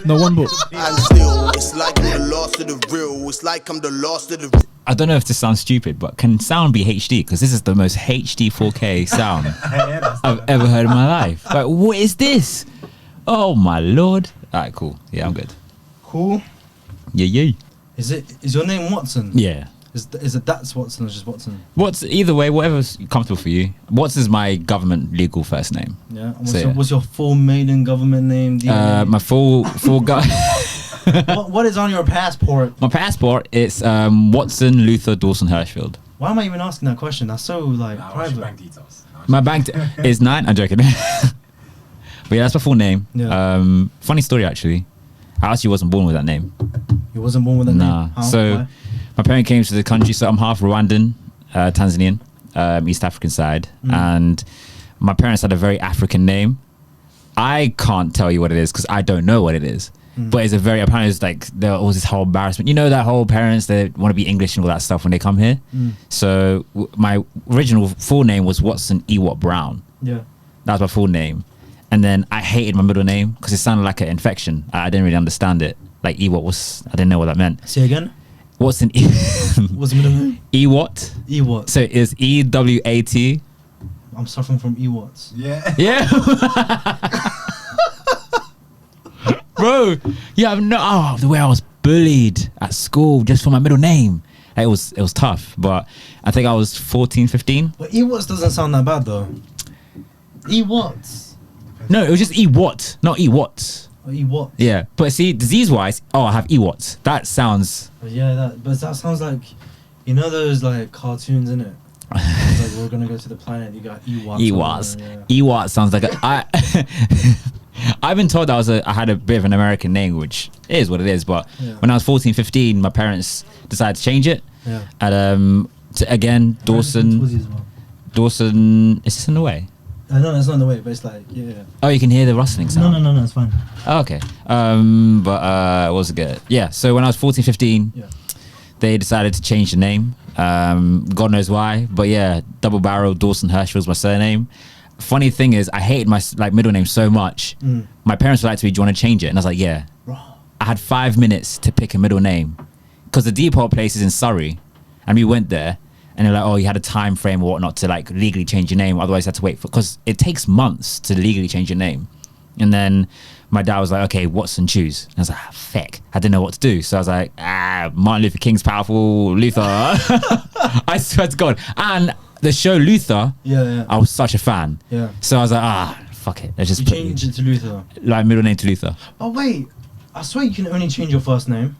No, one book. And still, it's like I'm the last of the real. It's like I'm the last of the. I don't know if this sounds stupid, but can sound be HD? Because this is the most HD 4K sound I've ever heard in my life. Like, what is this? Oh my lord! All right, cool. Yeah, I'm good. Cool. Yeah. Is your name Watson? Yeah. Is it that's Watson or just Watson? What's either way, whatever's comfortable for you. Watson is my government legal first name. Yeah. What's your full maiden government name? My full what is on your passport? My passport, it's Watson Luther Dawson Hirschfield. Why am I even asking that question? That's so private. Bank details. My bank is 9. I'm joking. But yeah, that's my full name. Yeah. Funny story actually. I actually wasn't born with that name. You wasn't born with that Nah. name? How? So Why? my parent came to the country, so I'm half Rwandan, Tanzanian, East African side, and my parents had a very African name. I can't tell you what it is because I don't know what it is. But it's a very, apparently it's like there was this whole embarrassment. You know that whole parents, they want to be English and all that stuff when they come here. So my original full name was Watson Ewart Brown. Yeah. That was my full name. And then I hated my middle name because it sounded like an infection. I didn't really understand it. Like Ewart was, I didn't know what that meant. Say again? Watson What's the middle name? Ewart. Ewart. So it's EWAT. I'm suffering from Ewarts. Yeah. Yeah. Bro, yeah, the way I was bullied at school just for my middle name. It was tough, but I think I was 14, 15. But Ewarts doesn't sound that bad though. Ewarts. No, it was just Ewart, not Ewat. Or Ewart. Yeah, but see, disease-wise, I have Ewats. That sounds... Yeah, that sounds like, you know those like cartoons, innit? It's like we're gonna go to the planet. You got Ewoks. Ewots. Yeah. Ewat sounds like I've been told I had a bit of an American name, which is what it is. But when I was 14, 15, my parents decided to change it. Yeah. And again, Dawson. Dawson. Is this in the way? No, it's not in the way, but it's like yeah. Oh, you can hear the rustling sound. No, it's fine. Oh, okay. But it was good. Yeah. So when I was 14, 15, they decided to change the name. God knows why, but yeah, double barrel Dawson Hirschfield was my surname. Funny thing is, I hated my middle name so much. My parents were like to me, "Do you want to change it?" And I was like, "Yeah." I had 5 minutes to pick a middle name because the depot place is in Surrey, and we went there, and they're like, "Oh, you had a time frame or whatnot to like legally change your name, otherwise you had to wait for because it takes months to legally change your name." And then my dad was like, "Okay, Watson, choose." And I was like, "Feck." I didn't know what to do. So I was like, Martin Luther King's powerful Luther. I swear to God. And the show Luther, I was such a fan. Yeah. So I was like, fuck it. Let's just change it to Luther. Like middle name to Luther. Oh wait, I swear you can only change your first name.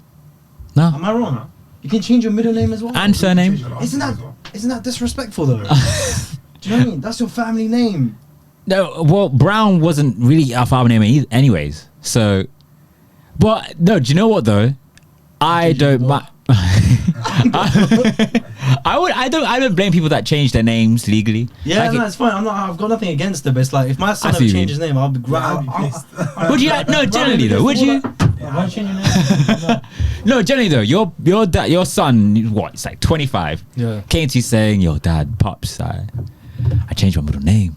No. Am I wrong? You can change your middle name as well. And surname. Isn't that disrespectful though? Do you know what I mean? That's your family name. No, well, Brown wasn't really our family name anyways. So, but no, do you know what though? I don't blame people that change their names legally. Yeah, like no, it's fine. I've got nothing against it, but it's like if my son ever changed his name, I'll be glad. Would you? No, generally though, would you? Why change your name? No, generally though, your son, what? It's like 25. Yeah. Came to you saying, "Yo, dad, pops, I changed my middle name."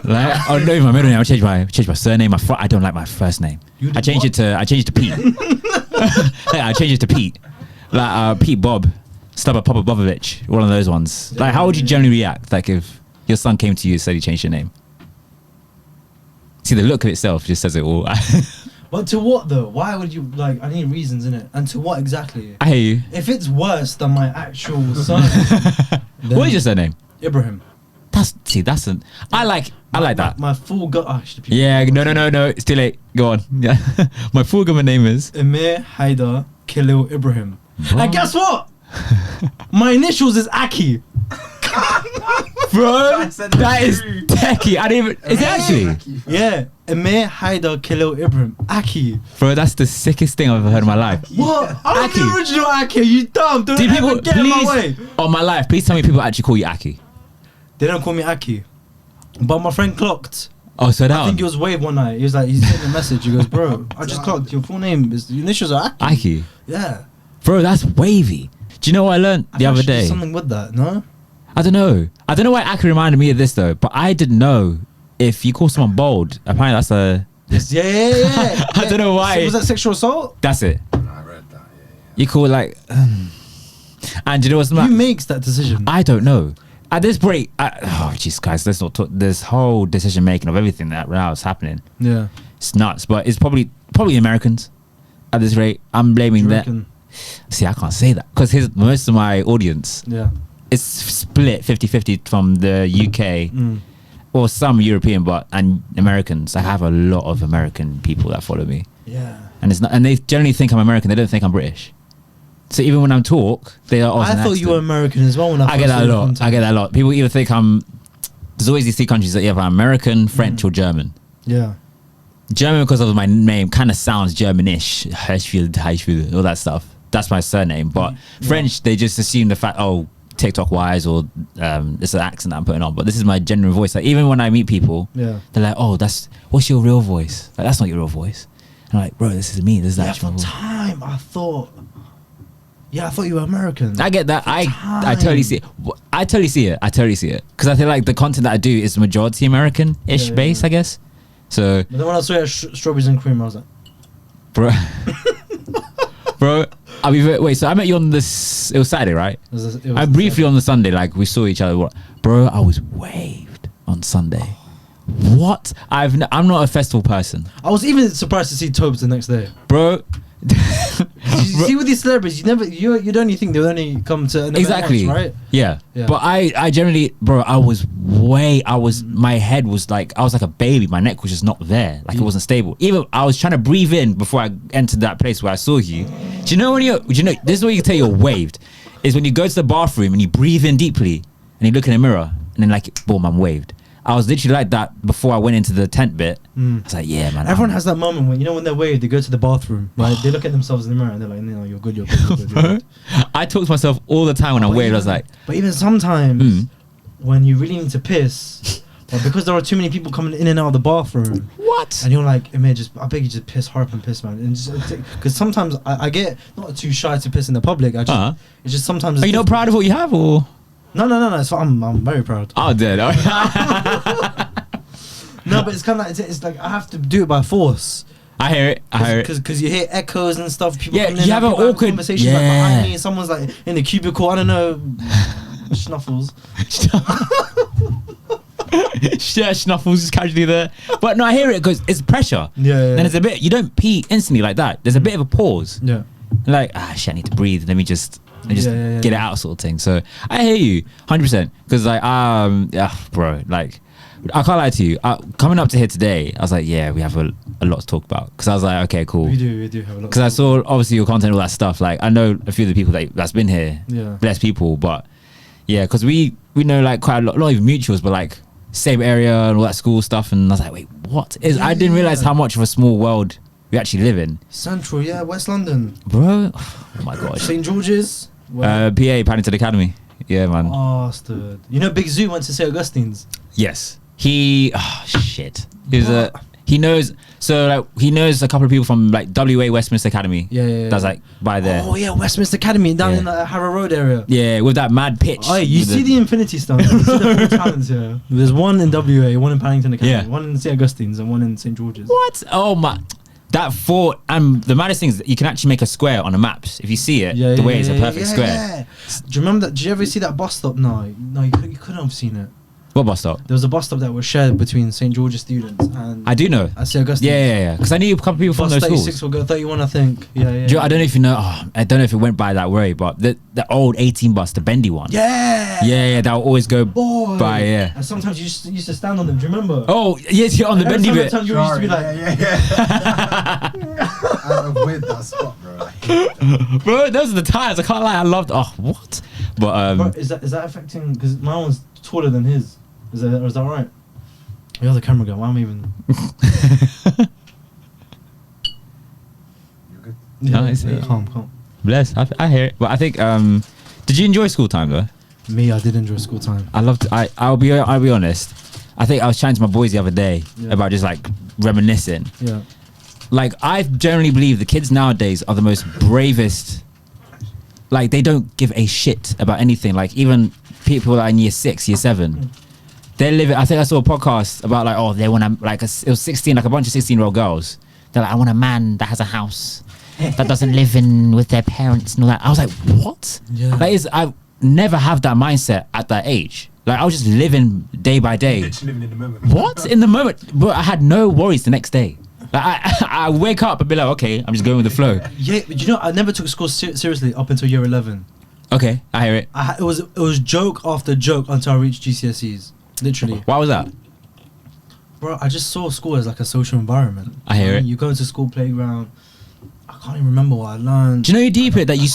Like, oh, not even my middle name. I changed my surname. I don't like my first name. I changed it to Pete. I changed it to Pete. Like Pete Bob, Stubber Papa Bobovich, one of those ones. Like, how would you generally react? Like, if your son came to you and said he changed your name? See, the look of itself just says it all. But to what though? Why would you like? I need reasons in it, and to what exactly? I hear you. If it's worse than my actual son, What is your surname? Ibrahim. I like that. My full actually. Yeah, no. It's too late. Go on. Yeah. My full government name is Emir Haider Khalil Ibrahim. And guess what? My initials is Aki. Bro, that is techie. I didn't even. Is it actually? Yeah, Emir Haider Khalil Ibrahim. Aki. Bro, that's the sickest thing I've ever heard in my life. What? I'm Aki. the original Aki. You dumb. Don't ever get in my way. On my life, please tell me people actually call you Aki. They don't call me Aki. But my friend clocked. Oh, so that I think it was Wave one night. He was like, he sent me a message. He goes, "Bro, I just clocked. Your full name is the initials are Aki." Aki. Yeah. Bro, that's wavy. Do you know what I learned the other day? Something with that, no? I don't know why Aki reminded me of this though, but I didn't know if you call someone bold, apparently that's a Yeah. I don't know why. So was that sexual assault? That's it. I read that. Yeah. You call it like, and you know what's Who makes that decision? I don't know. At this point, oh Jesus Christ, let's not talk. This whole decision making of everything that now is happening. Yeah, It's nuts, but it's probably Americans. At this rate, I'm blaming that. See, I can't say that because most of my audience, it's split 50-50 from the UK or some European, and Americans. I have a lot of American people that follow me. Yeah, and it's not, and they generally think I'm American. They don't think I'm British. So even when I'm talk, they are. I thought you were American as well. When I get that a lot. I get that a lot. People either think there's always these three countries that either I'm American, French, or German. Yeah. German because of my name kind of sounds Germanish, Hirschfeld, all that stuff. That's my surname. But French, they just assume the fact, TikTok wise, or it's an accent that I'm putting on. But this is my genuine voice. Like even when I meet people, they're like, what's your real voice? Like that's not your real voice. And I'm like, bro, this is me. This is actual voice. Time I thought you were American. I get that. I totally see it. I totally see it because I feel like the content that I do is majority American-ish base, I guess. So. But then when I saw strawberries and cream, I was like, bro. Wait. So I met you on this. It was Saturday, right? I briefly on the Sunday, like we saw each other. Bro, I was waved on Sunday. What? I'm not a festival person. I was even surprised to see Tobes the next day, bro. You see with these celebrities, you don't even think they'll only come to an exactly event once, right? Yeah. But I generally, bro, my head was like, I was like a baby. My neck was just not there, like it wasn't stable. Even I was trying to breathe in before I entered that place where I saw you. Do you know this is what you can tell you're waved, is when you go to the bathroom and you breathe in deeply and you look in the mirror and then like boom, I'm waved. I was literally like that before I went into the tent bit. I was like, yeah, man. Everyone has that moment when they're waved, they go to the bathroom, right? They look at themselves in the mirror and they're like, no, you're good. I talk to myself all the time when I'm waved. I was like, but even sometimes when you really need to piss, but because there are too many people coming in and out of the bathroom, what? And you're like, I beg you, just piss, hurry up and piss, man. And because sometimes I get not too shy to piss in the public. It's just sometimes. Are you not proud of what you have, or? No. I'm very proud. Oh, dead. No, but it's kind of like it's like I have to do it by force. I hear it. Because you hear echoes and stuff. People you have an awkward conversation like behind me. Someone's like in the cubicle. I don't know. Snuffles. Snuffles is casually there. But no, I hear it because it's pressure. Yeah. Then it's a bit. You don't pee instantly like that. There's a bit of a pause. Yeah. Like shit, I need to breathe. Let me just. Get it out, sort of thing. So I hear you 100% because like bro, like I can't lie to you, coming up to here today I was like, yeah, we have a lot to talk about, because I was like, okay, cool, we do have a lot, because I saw obviously your content, all that stuff. Like I know a few of the people that's been here, blessed people, but yeah, because we know like quite a lot, not even mutuals, but like same area and all that school stuff, and I was like, wait, what is I didn't realize how much of a small world we actually live in. Central, West London, bro. Oh my gosh. St George's. PA, Paddington Academy. Yeah, man. Bastard. You know Big Zoo went to St Augustine's? Yes. He knows, so like he knows a couple of people from like WA Westminster Academy. Yeah. That's like by there. Oh yeah, Westminster Academy down in the Harrow Road area. Yeah, with that mad pitch. Oh, you see the Infinity Stone. You see the four talents here. There's one in WA, one in Paddington Academy, one in St Augustine's, and one in St George's. What? Oh my. That fort, and the maddest thing is that you can actually make a square on the maps. If you see it, the way it's a perfect square. Yeah. Do you remember that? Did you ever see that bus stop? No, you couldn't have seen it. What bus stop? There was a bus stop that was shared between St George's students and I do know. at St Augustine's. Yeah. Because I knew a couple of people from those schools. 36 will go 31, I think. Yeah. I don't know if you know. I don't know if it went by that way, but the old 18 bus, the bendy one. Yeah. That will always go by. Yeah. And sometimes you used to stand on them. Do you remember? Oh yes, on the bendy bit. Every time you used to be like, I avoid that spot, bro. Bro, those are the times. I can't lie. I loved. What? But bro, is that affecting? Because my one's taller than his. Is that right? You're the camera guy. Why am I even? You're good. Nice. Calm. Bless. I hear it. But I think. Did you enjoy school time though? Me, I did enjoy school time. I loved. I'll be honest. I think I was chatting to my boys the other day about just like reminiscing. Yeah. Like I generally believe the kids nowadays are the most bravest. Like they don't give a shit about anything. Like even people that are in year 6, year 7. they're living. I think I saw a podcast about like, oh, they want to like it was 16, like a bunch of 16-year-old girls. They're like, I want a man that has a house, that doesn't live in with their parents and all that. I was like, what? Yeah. Like, I never have that mindset at that age. Like, I was just living day by day. Literally living in the moment. What? In the moment, but I had no worries the next day. Like, I wake up and be like, okay, I'm just going with the flow. Yeah, but you know, I never took school seriously up until year 11. Okay, I hear it. It was joke after joke until I reached GCSEs. Literally. Why was that? Bro, I just saw school as like a social environment. I hear it. You go to school playground. I can't even remember what I learned. Do you know you deep it that you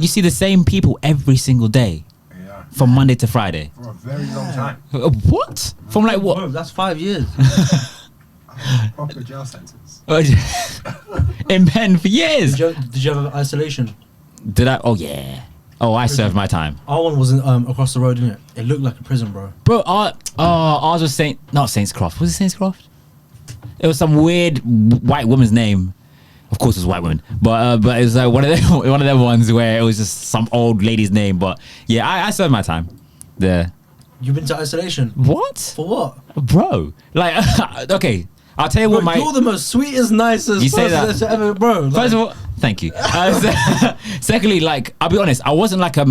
see the same people every single day Yeah. from Monday to Friday? For a very long time. What? From like what? Bro, that's 5 years. Proper jail sentence. In pen for years. Did you have isolation? Did I? Oh yeah. Oh, I served my time. Our one wasn't across the road, didn't it? It looked like a prison, bro. Bro, ours was not Saints Croft. Was it Saints Croft? It was some weird white woman's name. Of course, it was a white woman, but it was like one of them ones where it was just some old lady's name. But yeah, I served my time there. You've been to isolation? What? For what? Bro, like, okay, I'll tell you Bro, what you're the most sweetest, nicest You say person that. that's ever, bro. Like, First of all, thank you. Secondly, like, I'll be honest, I wasn't a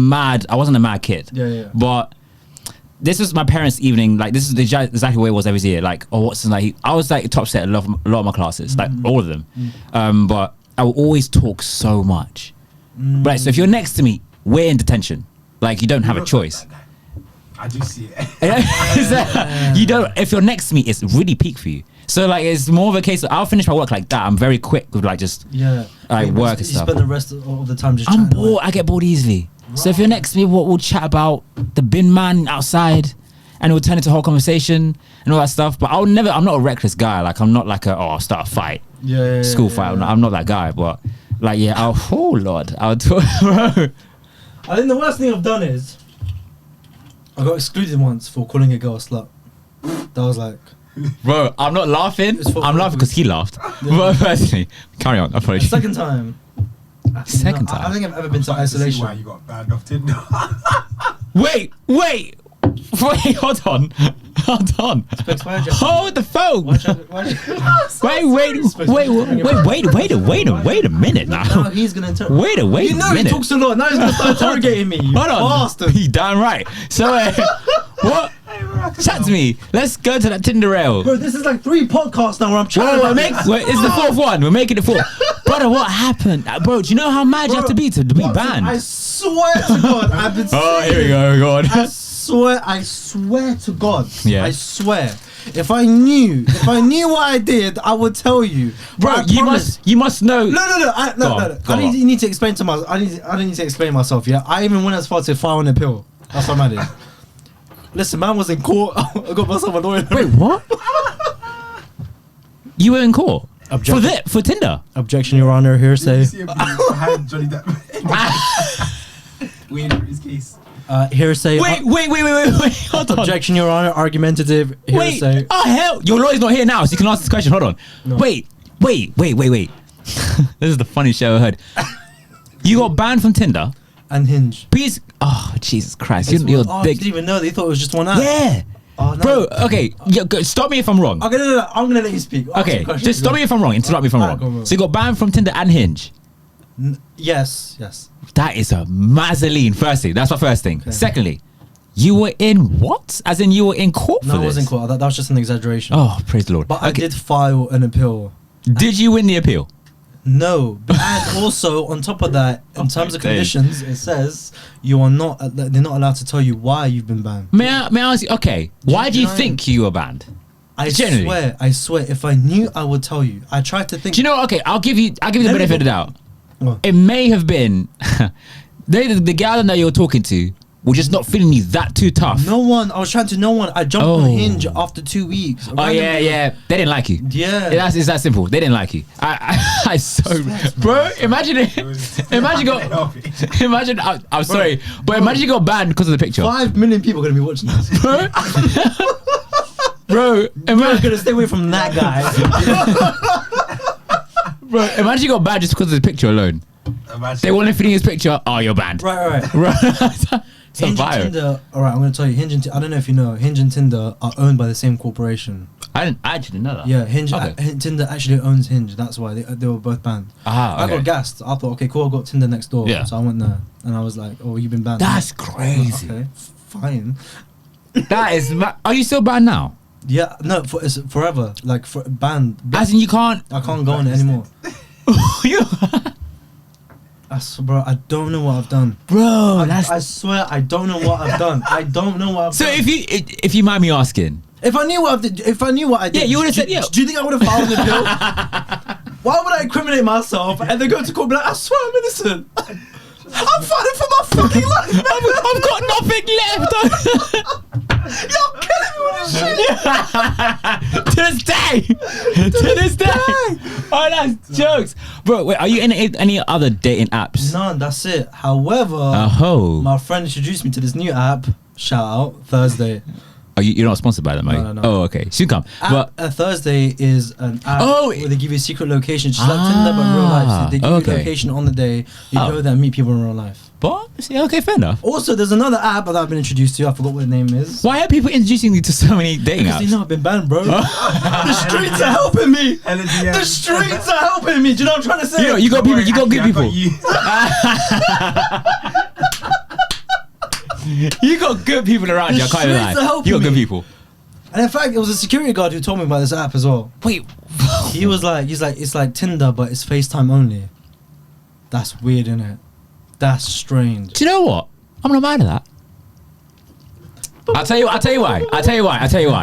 mad kid. Yeah. But this was my parents' evening. Like, this is exactly where it was every year. Like, I was like top set a lot of my classes, like all of them. But I would always talk so much. Right, so if you're next to me, we're in detention. Like, you don't have a choice. I do see it. You don't. If you're next to me, it's really peak for you. So like, it's more of a case of I'll finish my work like that. I'm very quick with like just like work and you stuff. spend the rest of the time just I'm chatting away. bored. I get bored easily. So if you're next to me, we'll chat about the bin man outside, and it will turn into a whole conversation and all that stuff. But I'm not a reckless guy. Like, I'm not like I'll start a fight, school fight. I'm not that guy. But like, yeah, oh Lord, I'll talk, bro. I think the worst thing I've done is I got excluded once for calling a girl a slut. That was like, Bro, I'm not laughing. It's for I'm laughing because he laughed. But personally, carry on. I the second time. Second time? I don't think I've ever been to I see isolation. why you got banned off Tinder. Wait, hold on. Hold the phone. Wait a minute now. Now he's gonna interrogate. Wait a You know he minute. talks a lot. Now he's gonna start interrogating me. You Hold on. bastard. You damn right. So, what? Chat to me. Let's go to that Tinder rail. Bro, this is like 3 podcasts now where I'm trying It's the 4th one. We're making it 4. Brother, what happened? Bro, do you know how mad you have to be banned? I swear to God, I've been Oh, here we go. Go on. I swear to God. Yeah. I swear. If I knew what I did, I would tell you. Bro, But I you must know. No. Go on. You need to explain to myself. I don't need to explain myself. Yeah, I even went as far to file an appeal. That's what I did. Listen, man was in court. I got myself a lawyer. Wait, what? You were in court Objection. for Tinder. Objection, Your Honor. Did Hearsay. you see him behind Johnny Depp? Waiting for his case. Hearsay. Wait. Hold on. Objection, Your Honor. Argumentative. Wait. Hearsay. Oh hell! Your lawyer's not here now, so you can ask this question. Hold on. No. Wait. This is the funniest show I heard. You got banned from Tinder. And Hinge. Please. Oh Jesus Christ! You're I big. didn't even know. They thought it was just one app. Yeah. Oh, no. Bro. Okay. Stop me if I'm wrong. Okay, no. I'm gonna let you speak. Ask Okay. your question. Just stop me if I'm wrong. Interrupt me if I'm Alright, go wrong. on. So you got banned from Tinder and Hinge. Yes. That is a mazzoline. Firstly, that's my first thing. Okay. Secondly, you were in what? As in you were in court No, for I this? wasn't court. That was just an exaggeration. Oh, praise the Lord. But I did file an appeal. Did you win the appeal? No, and also on top of that, in terms of days. conditions, it says you are not. They're not allowed to tell you why you've been banned. May I ask you? Okay, why do you think you were banned? I Generally. swear. If I knew, I would tell you. I tried to think. Do you know? Okay, I'll give you the Let me benefit of the go- doubt. What? It may have been the gal that you were talking to was just not feeling you that too tough. No one. I was trying to. No one. I jumped on Hinge after 2 weeks. Oh yeah. They didn't like you. Yeah. It's that simple. They didn't like you. I bro. Imagine it. Imagine I'm sorry, but imagine you got banned because of the picture. 5 million people are gonna be watching this. Bro, I'm gonna stay away from that guy. bro, imagine you got banned just because of the picture alone. Imagine. They weren't feeling his picture. Oh, you're banned. right. So Hinge and bio. Tinder. All right, I'm gonna tell you. I don't know if you know. Hinge and Tinder are owned by the same corporation. I actually didn't know that. Yeah, Hinge. Okay. Tinder actually owns Hinge. That's why they were both banned. Ah, okay. I got gassed. I thought, okay, cool. I got Tinder next door. Yeah. So I went there, and I was like, oh, you've been banned. That's I'm crazy. like, okay, fine. That is. Are you still banned now? Yeah, no, it's forever. Like banned. As in you can't. I can't go on it anymore. You- Bro, I don't know what I've done. Bro, I swear, I don't know what I've done. I don't know what I've So done. if you mind me asking, If I knew what I did, Yeah, you would've do- said, yeah. Do you think I would have filed the bill? Why would I incriminate myself and then go to court and be like, I swear I'm innocent? I'm fighting for my fucking life, man. I've got nothing left. You're killing me with this shit. To this day. To this day. Oh, that's jokes, bro. Wait, are you in any other dating apps? None, that's it. However, Oh, my friend introduced me to this new app. Shout out Thursday. are you're not sponsored by them, are you? No. Oh, okay. Soon come. But Thursday is an app Oh, where they give you secret locations, just like Tinder but real life. So they give you okay. location on the day. You Oh. go there and meet people in real life. yeah, okay, fair enough. Also, there's another app that I've been introduced to. I forgot what the name is. Why are people introducing you to so many dating Because apps? you know I've been banned, bro. The streets are helping me. The streets are helping me. Do you know what I'm trying to say? You got people. You got good people. You got good people around you. I can't even streets are lie. helping You got good me. people. And in fact, it was a security guard who told me about this app as well. Wait. He was like, it's like Tinder, but it's FaceTime only. That's weird, innit? That's strange. Do you know what? I'm not mad at that. I'll tell you why.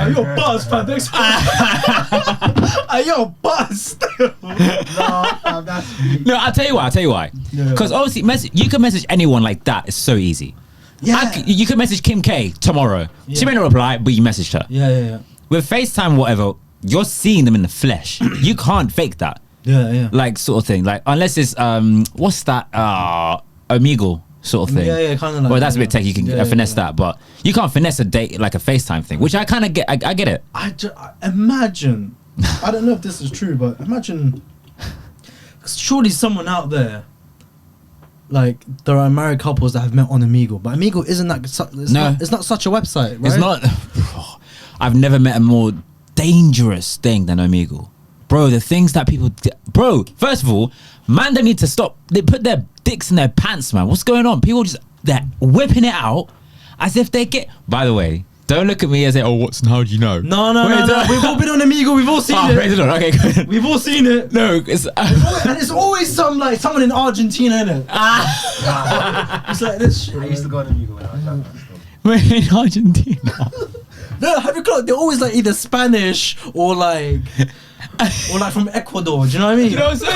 You're buzzed, fam. Thanks for you're buzzed. No, I'll tell you why. Yeah. Because obviously, you can message anyone like that. It's so easy. Yeah. You can message Kim K tomorrow. She Yeah. may not reply, but you messaged her. Yeah. With FaceTime, whatever, you're seeing them in the flesh. You can't fake that. Yeah. Like, sort of thing. Like, unless it's, what's that? Omegle sort of thing. Yeah, kind of like Well, that's a that, bit techy. You can finesse that. But you can't finesse a date like a FaceTime thing, which I kind of get. I get it. I imagine. I don't know if this is true, but imagine. Surely someone out there. Like there are married couples that have met on Omegle, but Omegle isn't that. It's not such a website, right? It's not. I've never met a more dangerous thing than Omegle. Bro, the things that people... Bro, first of all, man, they need to stop. They put their dicks in their pants, man. What's going on? People just... They're whipping it out as if they get... By the way, don't look at me and say, oh, Watson, how do you know? No. Wait, We've all been on Omegle. We've all seen Oh, praise it. the Lord. Okay, good. We've all seen it. No, it's... And it's always someone in Argentina, innit? It's like this shit. I used to go on Amigo when I was young. We're in Argentina. No, have you got? They're always like either Spanish or like from Ecuador. Do you know what I mean? You know, so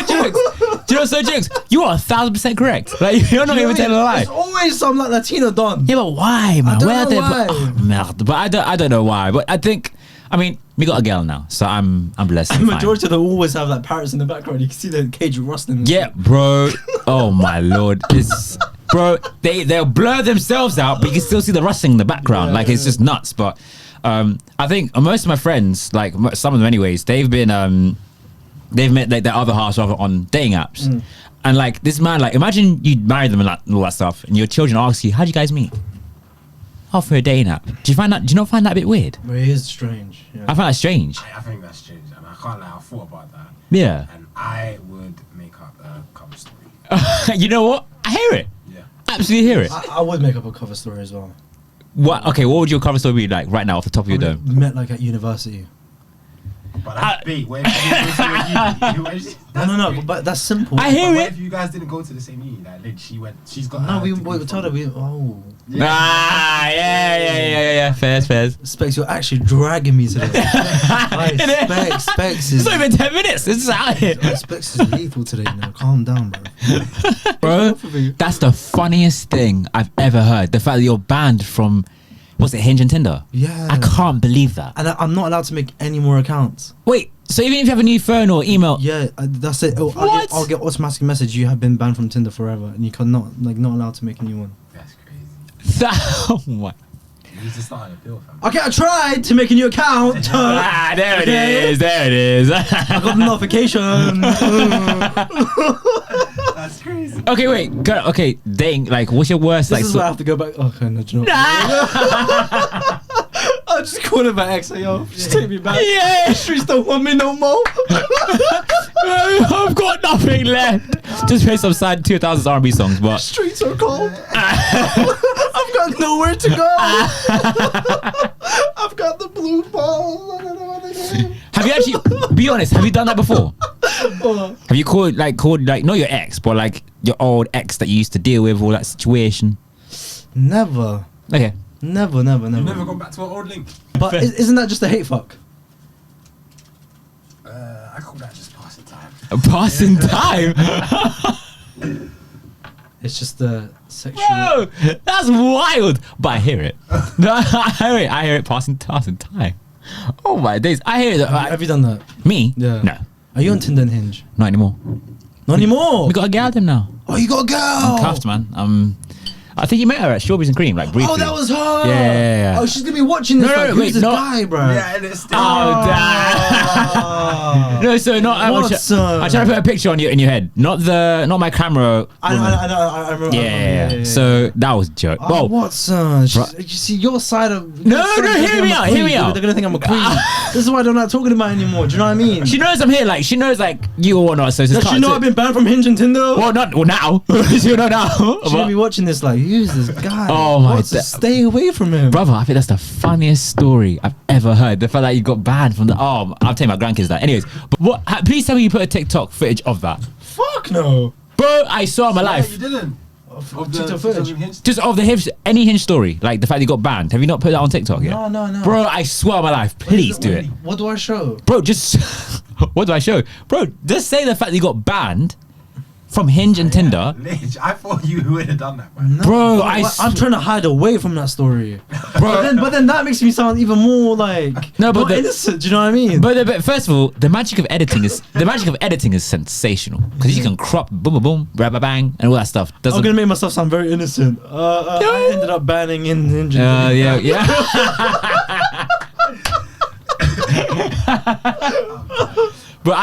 jokes. You are 1,000% correct. Like, you're not even telling a lie. There's always some like Latino don. Yeah, but why, man? don't Where are know they? why. But I don't know why. But I think, I mean, we got a girl now, so I'm blessed. The and fine. majority of them always have like parrots in the background. You can see the cage rustling. Yeah, bro. Oh my lord, bro. They'll blur themselves out, but you can still see the rustling in the background. Yeah, like it's just nuts. But I think most of my friends, like some of them, anyways, they've met like their other halves on dating apps. And like this man, like imagine you marry them and all that stuff, and your children ask you, "How'd you guys meet?" Oh, for a dating app. Do you not find that a bit weird? But it is strange. Yeah. I find that strange. I think that's strange, and I can't lie. I thought about that, Yeah. and I would make up a cover story. You know what? I hear it. Yeah. Absolutely hear it. I would make up a cover story as well. What? Okay, what would your cover story be like right now off the top of your dome? We met like at university. But that's big. What if No, but that's simple. I hear What it. if you guys didn't go to the same uni? Like, Lynn, she's got. No, her we degree told her from- oh. Yeah. Fairs. Specs, you're actually dragging me to this. Like, Specs It's is not even 10 minutes. It's just out here. Specs is lethal today. Now, calm down, bro. Bro, that's the funniest thing I've ever heard. The fact that you're banned from, what's it, Hinge and Tinder? Yeah. I can't believe that. And I'm not allowed to make any more accounts. Wait, so even if you have a new phone or email, Yeah, that's it. What? I'll get automatic message. You have been banned from Tinder forever, and you cannot not allowed to make a new one. That's crazy. oh my. You need to start an appeal, fam. Okay, I tried to make a new account. There Okay. it is. I got the notification. That's crazy. Okay, wait. Okay, dating. Like, what's your worst? This like, is where I have to go back. Okay, no, do you know what? I just called him my ex. Like, yo, just take me back. Yeah. Streets don't want me no more. I've got nothing left. Just play some sad 2000s R&B songs, but Streets are cold. I've got nowhere to go. I've got the blue balls. I don't know what they do. have you actually? Be honest. Have you done that before? Have you called like not your ex, but like your old ex that you used to deal with, all that situation? Never. Okay. Never. You've never gone back to an old link. But isn't that just a hate fuck? I call that just passing time. A passing time. It's just the sexual. Bro, that's wild. But I hear it. No, I hear it. Passing time. Oh my days. I hear it. Have you done that? Me? Yeah. No, Are you on Tinder and Hinge? not anymore. Not anymore. We got a gal them now. Oh, you got a girl. I'm cuffed, man. I think you met her at Strawberries and Cream, like briefly. Oh, that was her. Yeah. Oh, she's gonna be watching this. No, like, no, who's wait, this no. guy, bro? Yeah, and it's still. Oh, damn. No, so not. I'm trying to put a picture on you in your head. Not my camera. I know. I remember. Yeah. So that was a joke. Oh, Well, Watson. You see your side of. No, hear me out. They're gonna think I'm a queen. This is why they're not talking about it anymore. Do you know what I mean? she knows I'm here. Like she knows like you or whatnot. So it's Does she know I've been banned from Hinge and Tinder? Well, now. She know now. She's gonna be watching this like, who's this guy? Oh my Watson, stay away from him. Brother, I think that's the funniest story I've ever heard. The fact that you got banned from the. Oh, I'll tell my grandkids that. Anyways, but what? Please tell me you put a TikTok footage of that, Fuck no. bro. I saw in my Yeah, life. you didn't. Of TikTok footage. Just of the any Hinge story, like the fact you got banned. Have you not put that on TikTok yet? No. Bro, I swear on my life, please do it. What do I show? Bro, just what do I show? Bro, just say the fact that you got banned from Hinge and Tinder. Lynch, I thought you would have done that, man. No, Bro, I'm trying to hide away from that story. Bro, But then that makes me sound even more like No, but not the- innocent. Do you know what I mean? but first of all, the magic of editing is sensational because you can crop boom boom boom, bang bang, and all that stuff. I'm Doesn't gonna make myself sound very innocent. I ended up banning in Hinge. yeah. Bro,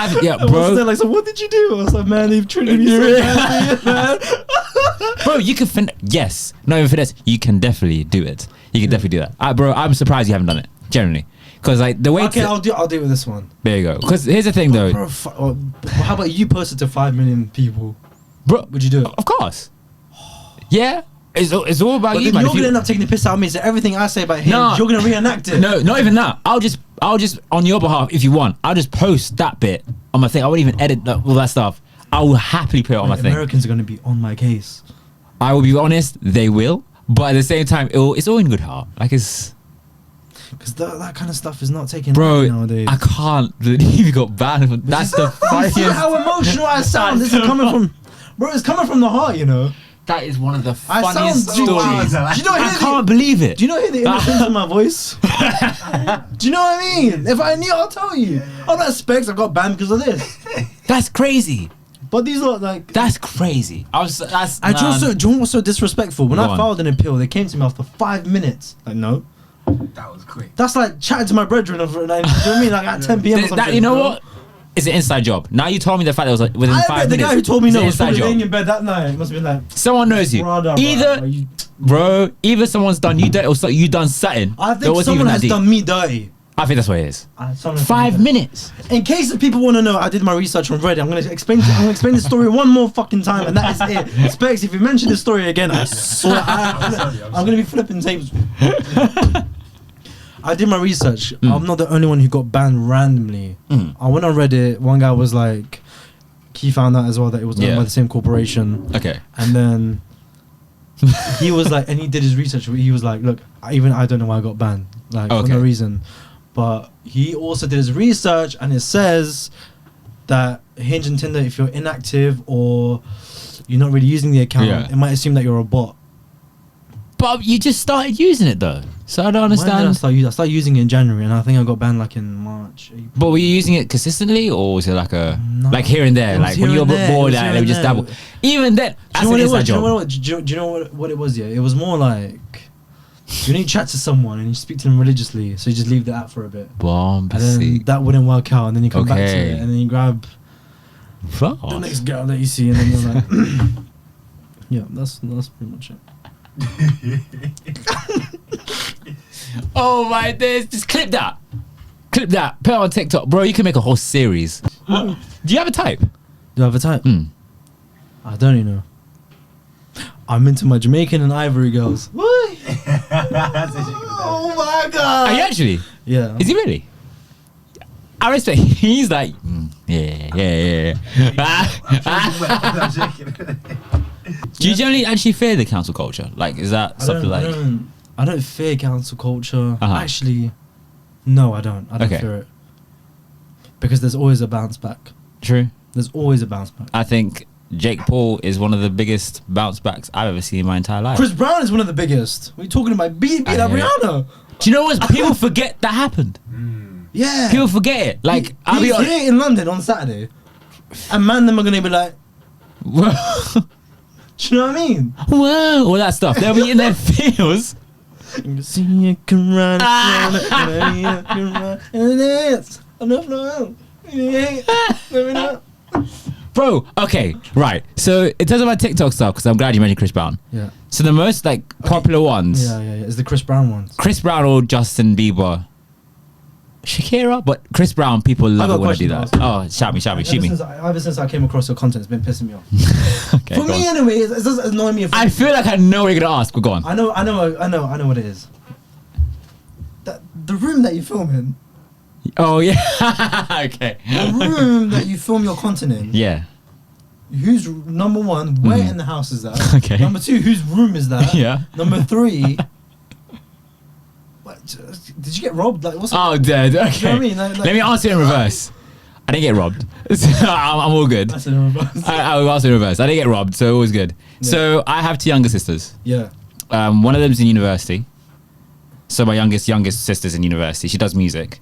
Bro, like, so what did you do? I was like, man, they've treated me so badly, man. bro, you can yes, not even finesse. You can definitely do it. You can definitely do that, bro. I'm surprised you haven't done it generally, because like the way. Okay, I'll do it with this one. There you go. Because here's the thing, though, Bro, how about you post it to 5 million people? bro. Would you do it? Of course. Yeah, it's all about But you, then man. you're If you- gonna end up taking the piss out of me. So everything I say about him, No. you're gonna reenact it. No, not even that. I'll just on your behalf, if you want, I'll just post that bit on my thing. I won't even edit all that stuff. I will happily put it on my thing. Americans are gonna be on my case. I will be honest, they will, but at the same time, it's all in good heart. Like it's, Because that kind of stuff is not taken bro, nowadays. I can't believe you got banned. That's the You see funniest. how emotional I sound? This is coming from, bro. It's coming from the heart, you know. That is one of the I funniest sound- stories. Do you know? I can't believe it. Do you know hear the innocence in my voice? Do you know what I mean? If I knew, I'll tell you. Oh, that's Specs. I got banned because of this. That's crazy. But these are like. That's crazy. Do you know what's so disrespectful? When Go I on. filed an appeal, they came to me after 5 minutes. Like, no. That was quick. That's like chatting to my brethren of, like, do you know what I mean? Like at 10 p.m. or something. You know what? It's an inside job. Now you told me the fact that it was like within I 5 bet the minutes. guy who told me It's no an was inside probably laying job. in bed that night. Must have been like, Someone knows you. brother, Either, bro, you- bro, either someone's done you dirty or you done something. I that think wasn't someone even that has deep. done me dirty. I think that's what it is. Someone has done me 5 dirty. minutes. In case if people want to know, I did my research on Reddit. I'm gonna explain the story one more fucking time, and that is it. Specs, if you mention this story again, I swear I'm gonna be flipping tables. I did my research. I'm not the only one who got banned randomly. I went on Reddit. One guy was like, he found out as well that it was owned Yeah. by the same corporation. Okay. And then he was like, and he did his research. He was like, look, I don't know why I got banned, like for Okay. no reason. But he also did his research, and it says that Hinge and Tinder, if you're inactive or you're not really using the account, Yeah. it might assume that you're a bot. But you just started using it though, so I don't When did I understand. started using it in January, and I think I got banned like in March. April. But were you using it consistently, or was it like No. like here and there, It was like here when you're and there, it bored, was like here let me and just there. dabble? Even then, Do that's you know an what it inside was? job. Do you know what it was? Yeah, it was more like you need to chat to someone and you speak to them religiously, so you just leave the app for a bit, and then Bombasy. that wouldn't work out, and then you come back to Okay. it, and then you grab the next girl that you see, and then you're like, Yeah, that's pretty much it. Oh my days! Just clip that. Put it on TikTok, bro. You can make a whole series. Do you have a type? Do I have a type? I don't even know. I'm into my Jamaican and Ivory girls. Oh my god! Are you actually? Yeah. Is he really? I respect. He's like, yeah. Do you generally actually fear the cancel culture? Like, is that something like? I don't fear cancel culture. Uh-huh. Actually, no, I don't. I don't fear it because there's always a bounce back. True. There's always a bounce back. I think Jake Paul is one of the biggest bounce backs I've ever seen in my entire life. Chris Brown is one of the biggest. What are you talking about? Beat up Rihanna. Do you know what? People forget that happened. Yeah. People forget it. Like, I'll be he's here in London on Saturday, and man, them are gonna be like, do you know what I mean? Whoa, all that stuff. They'll be in their fields. See you can run, Bro, okay, right. So in terms of my TikTok stuff, because I'm glad you mentioned Chris Brown. Yeah. So the most like popular ones. Yeah. It's the Chris Brown ones. Chris Brown or Justin Bieber. Shakira, but Chris Brown, people love it when I do that. Oh, shout me, shoot me. Ever since I came across your content, it's been pissing me off. Okay, For me, anyway, it doesn't annoy me. I feel like I know what you're gonna ask. But go on. I know what it is. The room that you film in. Oh yeah. Okay. The room that you film your content in. Yeah. Who's number one? Where in the house is that? Okay. Number two, whose room is that? Yeah. Number three. What, did you get robbed? Like, what's Oh, dead. Okay. You know what I mean? Like, Let me answer in reverse. I didn't get robbed. I'm all good. That's in reverse. I'll answer in reverse. I didn't get robbed, so it was good. Yeah. So I have two younger sisters. Yeah. One of them's in university. So my youngest sister's in university. She does music.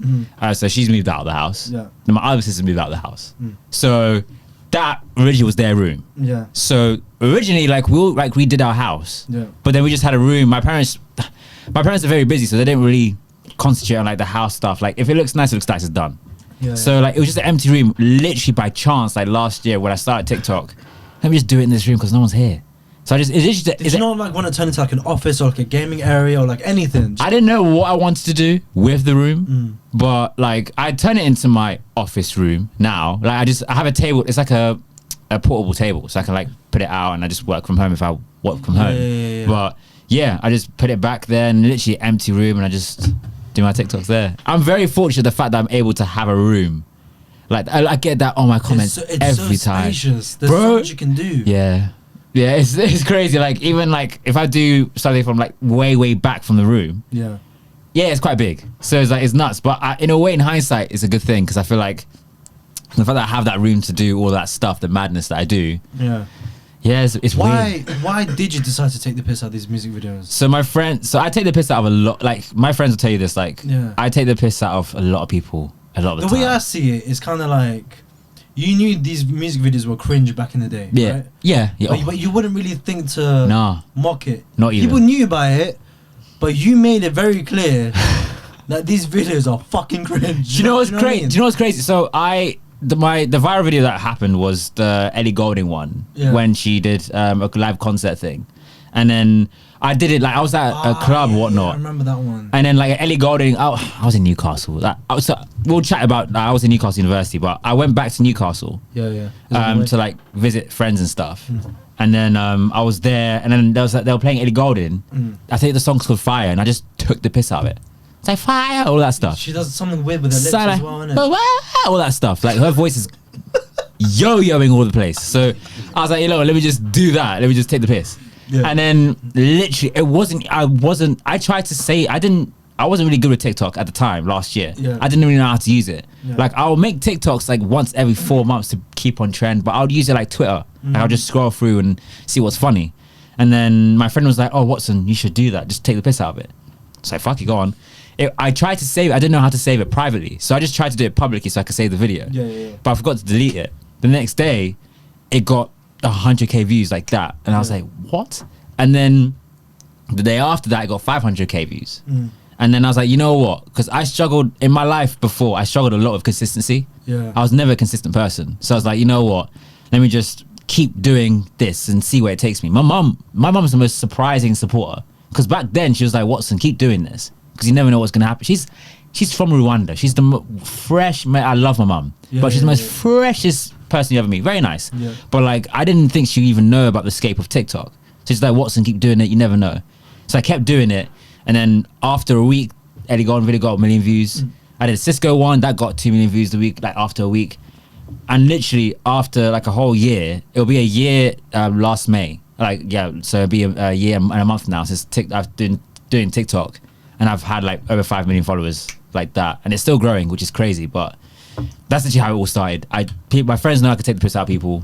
So she's moved out of the house. Yeah. And my other sister's moved out of the house. So that originally was their room. Yeah. So originally, like we did our house. Yeah. But then we just had a room. My parents are very busy, so they didn't really concentrate on like the house stuff. Like if it looks nice, it's done. Yeah. So like it was just an empty room, literally by chance. Like last year when I started TikTok, let me just do it in this room because no one's here. So I just Did you not like want to turn it into like an office or like a gaming area or like anything? I didn't know what I wanted to do with the room, but like I turn it into my office room now. Like I have a table. It's like a portable table, so I can like put it out and I just work from home if I work from home. Yeah. But yeah, I just put it back there and literally empty room, and I just do my TikToks there. I'm very fortunate the fact that I'm able to have a room. Like I get that on my comments every time. Spacious. There's Bro, so much you can do. Yeah, it's crazy. Like even like if I do something from like way back from the room, Yeah. it's quite big. So it's like it's nuts. But in a way, in hindsight, it's a good thing because I feel like the fact that I have that room to do all that stuff, the madness that I do. Yeah. Yeah, it's weird. Why did you decide to take the piss out of these music videos? So I take the piss out of a lot. Like my friends will tell you this. Like I take the piss out of a lot of people a lot of the time. The way I see it is kind of like you knew these music videos were cringe back in the day. Yeah, right? yeah. But you wouldn't really think to mock it. Not even. People knew about it, but you made it very clear that these videos are fucking cringe. Do you know what's crazy? Do you know what's crazy? So the viral video that happened was the Ellie Goulding one when she did a live concert thing, and then I did it like I was at a club or whatnot. I remember that one. And then like Ellie Goulding, I was in Newcastle. We'll chat about. I was in Newcastle University, but I went back to Newcastle. Yeah. To like visit friends and stuff. And then I was there, and then they were playing Ellie Goulding. I think the song's called Fire, and I just took the piss out of it. It's like fire, all that stuff. She does something weird with her lips as well, innit? All that stuff. Like her voice is yo-yoing all the place. So I was like, you know, let me just do that. Let me just take the piss. Yeah. And then literally, I tried to say, I wasn't really good with TikTok at the time last year. Yeah. I didn't really know how to use it. Yeah. Like I'll make TikToks like once every 4 months to keep on trend, but I'll use it like Twitter. Like, I'll just scroll through and see what's funny. And then my friend was like, oh, Watson, you should do that. Just take the piss out of it. So fuck it, go on. I tried to save it. I didn't know how to save it privately. So I just tried to do it publicly so I could save the video. Yeah. But I forgot to delete it. The next day, it got 100k views like that. And I was like, what? And then the day after that, it got 500k views. And then I was like, you know what? Because I struggled in my life before. I struggled a lot with consistency. Yeah. I was never a consistent person. So I was like, you know what? Let me just keep doing this and see where it takes me. My mom's the most surprising supporter, because back then she was like, Watson, keep doing this, because you never know what's gonna happen. She's from Rwanda. She's the fresh. I love my mum, but she's the most freshest person you ever meet. Very nice, but like I didn't think she would even know about the scape of TikTok. So she's like, Watson, keep doing it. You never know. So I kept doing it, and then after a week, Eddie Gordon video got 1 million views. I did a Cisco one that got 2 million views a week. Like after a week, and literally after like a whole year, it'll be a year last May. Like so it'll be a year and a month now since I've been doing TikTok, and I've had like over 5 million followers like that, and it's still growing, which is crazy. But that's actually how it all started. My friends know I could take the piss out of people.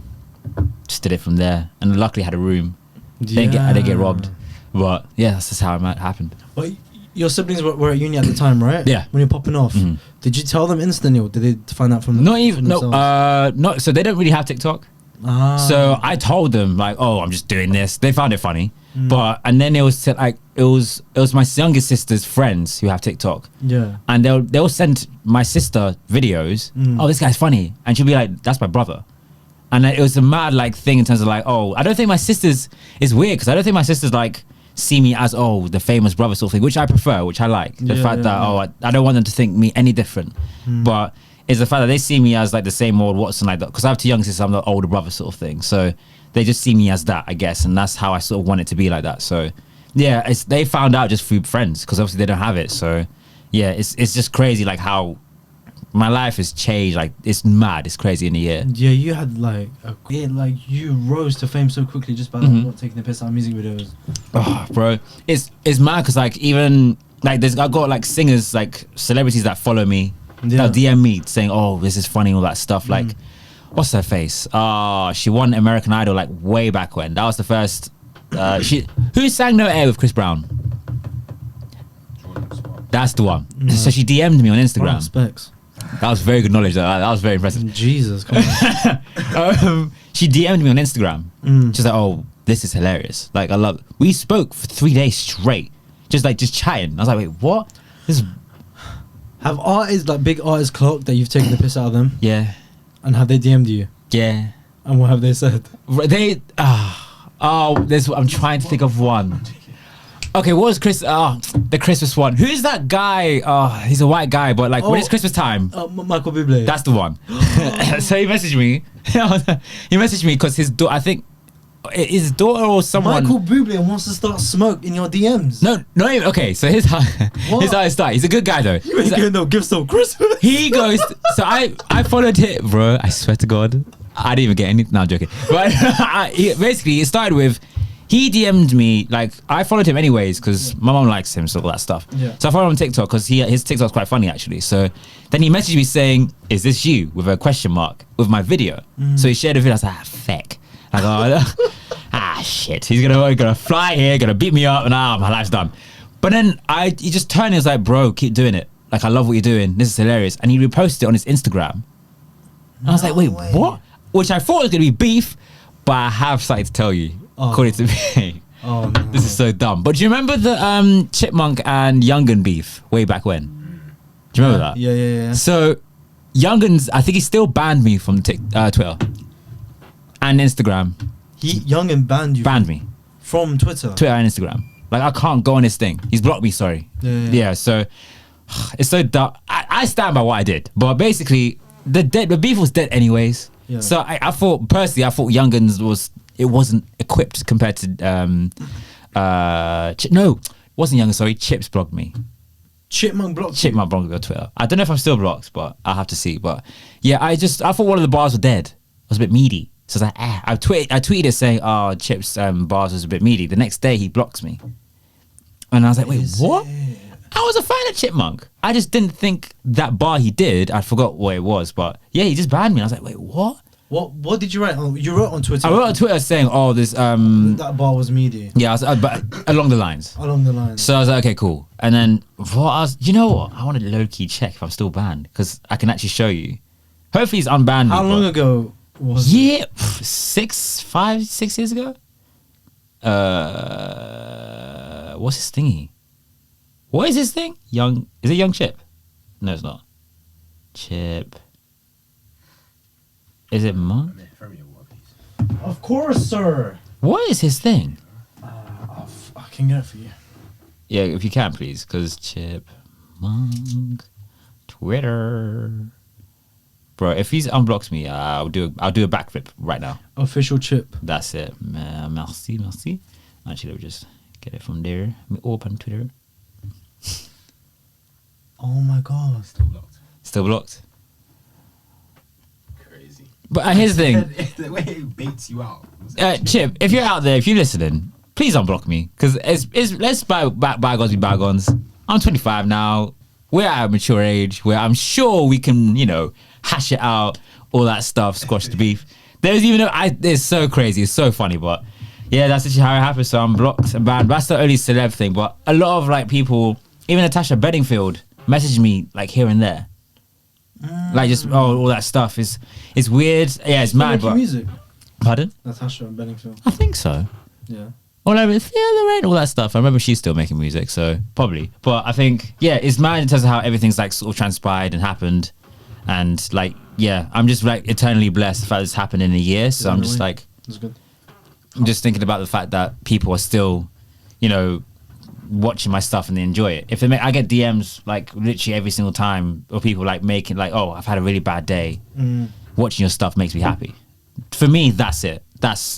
Just did it from there, and luckily had a room. I didn't get robbed, but yeah, that's just how it happened. Well, your siblings were at uni at the time, right? Yeah. When you're popping off, did you tell them instantly, or did they find out from Not even themselves? no. So they don't really have TikTok. So I told them like, oh, I'm just doing this. They found it funny, and then it was like it was my youngest sister's friends who have TikTok. Yeah. And they'll send my sister videos. Oh, this guy's funny, and she'll be like, that's my brother. And it was a mad like thing in terms of like, oh, I don't think my sister's is weird, because I don't think my sister's like see me as the famous brother sort of thing, which I prefer, which I like. The fact that I don't want them to think me any different, but it's the fact that they see me as like the same old Watson, like that, because I have 2 young sisters, I'm the older brother sort of thing, so they just see me as that, I guess, and that's how I sort of want it to be like that. So yeah, they found out just through friends, because obviously they don't have it. So yeah, it's just crazy like how my life has changed. Like it's mad, it's crazy in a year. Yeah, you had like you rose to fame so quickly just by not taking the piss out of music videos. Oh, bro, it's mad, because like even like I got like singers, like celebrities that follow me, that DM me saying, oh, this is funny, all that stuff. Like what's her face? She won American Idol like way back when. That was the first. Who sang No Air with Chris Brown? That's the one. So she DM'd me on Instagram. Specs. That was very good knowledge. That was very impressive. Jesus, come on. She DM'd me on Instagram. She's like, oh, this is hilarious. Like, I love it. We spoke for 3 days straight. Just chatting. I was like, wait, what? Have artists, like big artists, clocked that you've taken the piss out of them? Yeah. And have they DM'd you? Yeah. And what have they said? I'm trying to think of one. Okay, what was the Christmas one? Who's that guy? He's a white guy, but like when it's Christmas time. Michael Bublé. That's the one. So he messaged me. He messaged me because his daughter or someone. Michael Bublé wants to start smoke in your DMs. No, okay. So here's how it started. He's a good guy though. You ain't getting no gifts on Christmas. He goes. So I followed him, bro. I swear to God, I didn't even get anything. No, I'm joking. But basically, it started with. He DM'd me, like, I followed him anyways, because my mom likes him, so all that stuff. Yeah. So I followed him on TikTok, because his TikTok's quite funny, actually. So then he messaged me saying, is this you? With a question mark, with my video. So he shared a video, I was like, feck. Like, shit. He's gonna fly here, gonna beat me up, and my life's done. But then he just turned and was like, bro, keep doing it. Like, I love what you're doing. This is hilarious. And he reposted it on his Instagram. And I was like, wait, what? Which I thought was gonna be beef, but I have something to tell you. According to me. Oh, no. This is so dumb. But do you remember the Chipmunk and Young'un beef way back when? Do you remember that? Yeah. So Young'un's, I think he still banned me from Twitter and Instagram. Young'un banned you? Banned me. From Twitter and Instagram. Like, I can't go on his thing. He's blocked me, sorry. Yeah, so it's so dumb. I stand by what I did. But basically, the beef was dead anyways. Yeah. So I thought Young'un's wasn't equipped compared to wasn't Young'un, sorry, Chips blocked me. Chipmunk blocked me on Twitter. I don't know if I'm still blocked, but I'll have to see. But yeah, I thought one of the bars were dead. It was a bit meaty. So I was like, I tweeted saying, oh, Chips bars was a bit meaty. The next day he blocks me. And I was like, wait, what? I was a fan of Chipmunk. I just didn't think that bar he did, I forgot what it was, but yeah, he just banned me. I was like, wait, what? What did you write? You wrote on Twitter. I wrote on Twitter saying, "Oh, this that bar was meaty." Yeah, but along the lines. Along the lines. So I was like, okay, cool. And then you know what? I want to low key check if I'm still banned, because I can actually show you. Hopefully, he's unbanned. How long ago was it? Yeah, 6 years ago. What's his thingy? What is his thing? Is it Young Chip? No, it's not. Chip. Is it Monk? Of course, sir. What is his thing? I can get it for you. Yeah, if you can, please, because Chipmunk Twitter, bro. If he's unblocks me, I'll do a backflip right now. Official Chip. That's it. Merci. Actually, let me just get it from there. Let me open Twitter. Oh my god. Still blocked. Crazy. But here's the thing. The way it baits you out. Chip, if you're out there, if you're listening, please unblock me, because let's bygones be bygones. I'm 25 now. We're at a mature age where I'm sure we can, hash it out, all that stuff, squash the beef. There's even it's so crazy, it's so funny, but yeah, that's actually how it happens. So I'm blocked and banned. That's the only celeb thing. But a lot of people, even Natasha Bedingfield, message me here and there, just all that stuff is weird. Yeah, it's mad. But music. Pardon? Natasha Bedingfield. I think so. Yeah. Well, the rain, all that stuff. I remember she's still making music, so probably. But I think, it's mad in terms of how everything's sort of transpired and happened. And I'm just eternally blessed the fact that it's happened in a year. So I'm just That's good. I'm just thinking about the fact that people are still, watching my stuff and they enjoy it. If I get DMs literally every single time of people making oh, I've had a really bad day. Watching your stuff makes me happy. For me, that's it.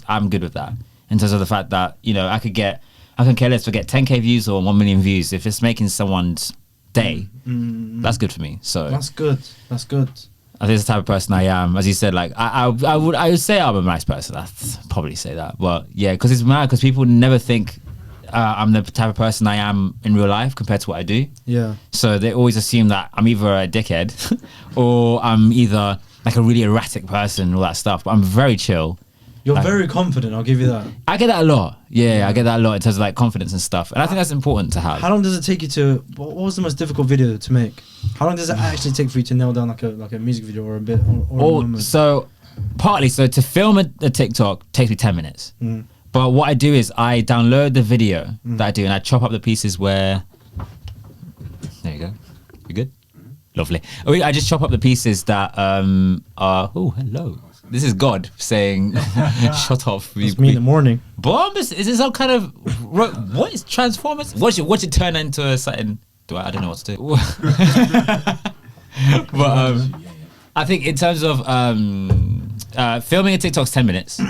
I'm good with that. In terms of the fact that, I can care less to get 10k views or 1 million views. If it's making someone's day, that's good for me. So that's good. I think it's the type of person I am. As you said, I would say I'm a nice person. I'd probably say that. But yeah, because it's mad, because people never think I'm the type of person I am in real life compared to what I do. Yeah. So they always assume that I'm either a dickhead or I'm either a really erratic person, all that stuff. But I'm very chill. You're very confident, I'll give you that. I get that a lot. Yeah, I get that a lot in terms of confidence and stuff. And I think that's important to have. How long does it take you to, what was the most difficult video to make? How long does it actually take for you to nail down a music video or a bit or a moment? So to film a TikTok takes me 10 minutes. But what I do is I download the video that I do and I chop up the pieces where, there you go. You good? Lovely. I just chop up the pieces that are, oh, hello. This is God saying, shut up. It's me in the morning. Bomb? Is this some kind of, what is Transformers? Watch it turn into something, I don't know what to do. But I think in terms of filming a TikTok's 10 minutes,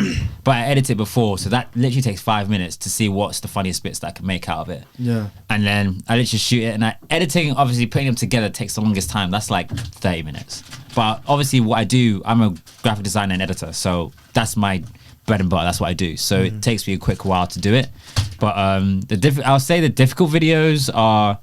but I edit it before, so that literally takes 5 minutes to see what's the funniest bits that I can make out of it. Yeah. And then I literally shoot it, and editing, obviously putting them together takes the longest time. That's 30 minutes. But obviously what I do, I'm a graphic designer and editor, so that's my bread and butter. That's what I do. So it takes me a quick while to do it. But I'll say the difficult videos are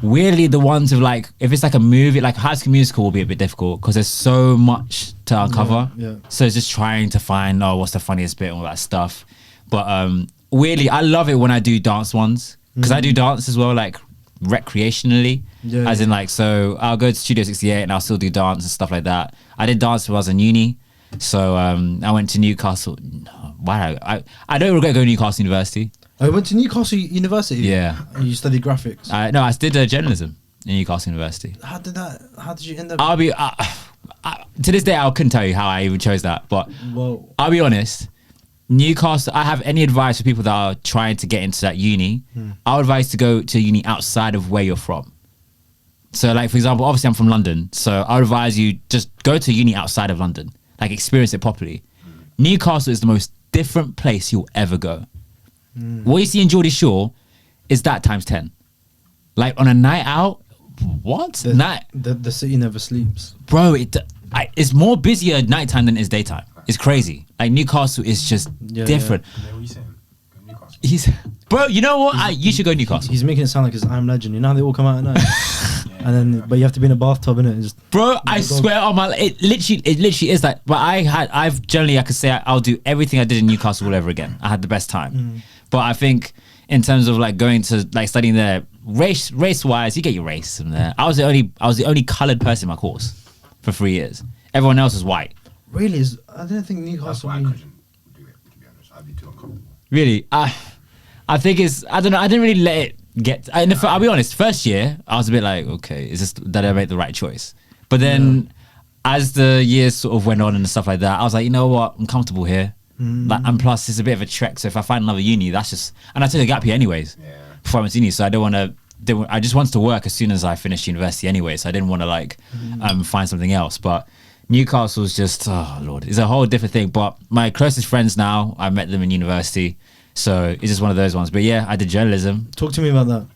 weirdly the ones of if it's a movie, High School Musical will be a bit difficult because there's so much to uncover. Yeah. So it's just trying to find what's the funniest bit and all that stuff. But weirdly, I love it when I do dance ones because I do dance as well, recreationally, as in so I'll go to Studio 68 and I'll still do dance and stuff like that. I did dance when I was in uni, so I went to Newcastle. Wow, I don't regret going to Newcastle University. I went to Newcastle University. Yeah. And you studied graphics. No, I did journalism in Newcastle University. How did you end up? I'll be to this day I couldn't tell you how I even chose that, but I'll be honest. Newcastle, I have any advice for people that are trying to get into that uni, I would advise to go to uni outside of where you're from. So for example, obviously I'm from London, so I would advise you just go to uni outside of London, experience it properly. Newcastle is the most different place you'll ever go. What you see in Geordie Shore is that times 10. On a night out, what? The city never sleeps. Bro, it's more busier at nighttime than it is daytime. It's crazy. Newcastle is just different. Yeah, what are you saying? Go to Newcastle. Bro, you know what? You should go to Newcastle. He's making it sound like it's I'm Legend. You know how they all come out at night? But you have to be in a bathtub, innit? Bro, I swear on my, it literally is that. But I've generally, I could say I'll do everything I did in Newcastle all over again. I had the best time. But I think in terms of going to studying there, race wise, you get your racism there. I was the only coloured person in my course for 3 years. Everyone else was white. Really? I didn't think Newcastle. That's why I couldn't do it, to be honest. I'd be too uncomfortable. Really? I think I don't know, I didn't really let it get, I'll be honest, first year, I was a bit okay, is this, did I make the right choice? But then as the years sort of went on and stuff like that, I was like, you know what, I'm comfortable here. Like, and plus it's a bit of a trek. So if I find another uni, that's just, and I took a gap year anyways before I went to uni. So I don't want to. I just wanted to work as soon as I finished university anyway. So I didn't want to like find something else. But Newcastle's just, oh Lord, it's a whole different thing. But my closest friends now, I met them in university. So it's just one of those ones. But yeah, I did journalism. Talk to me about that.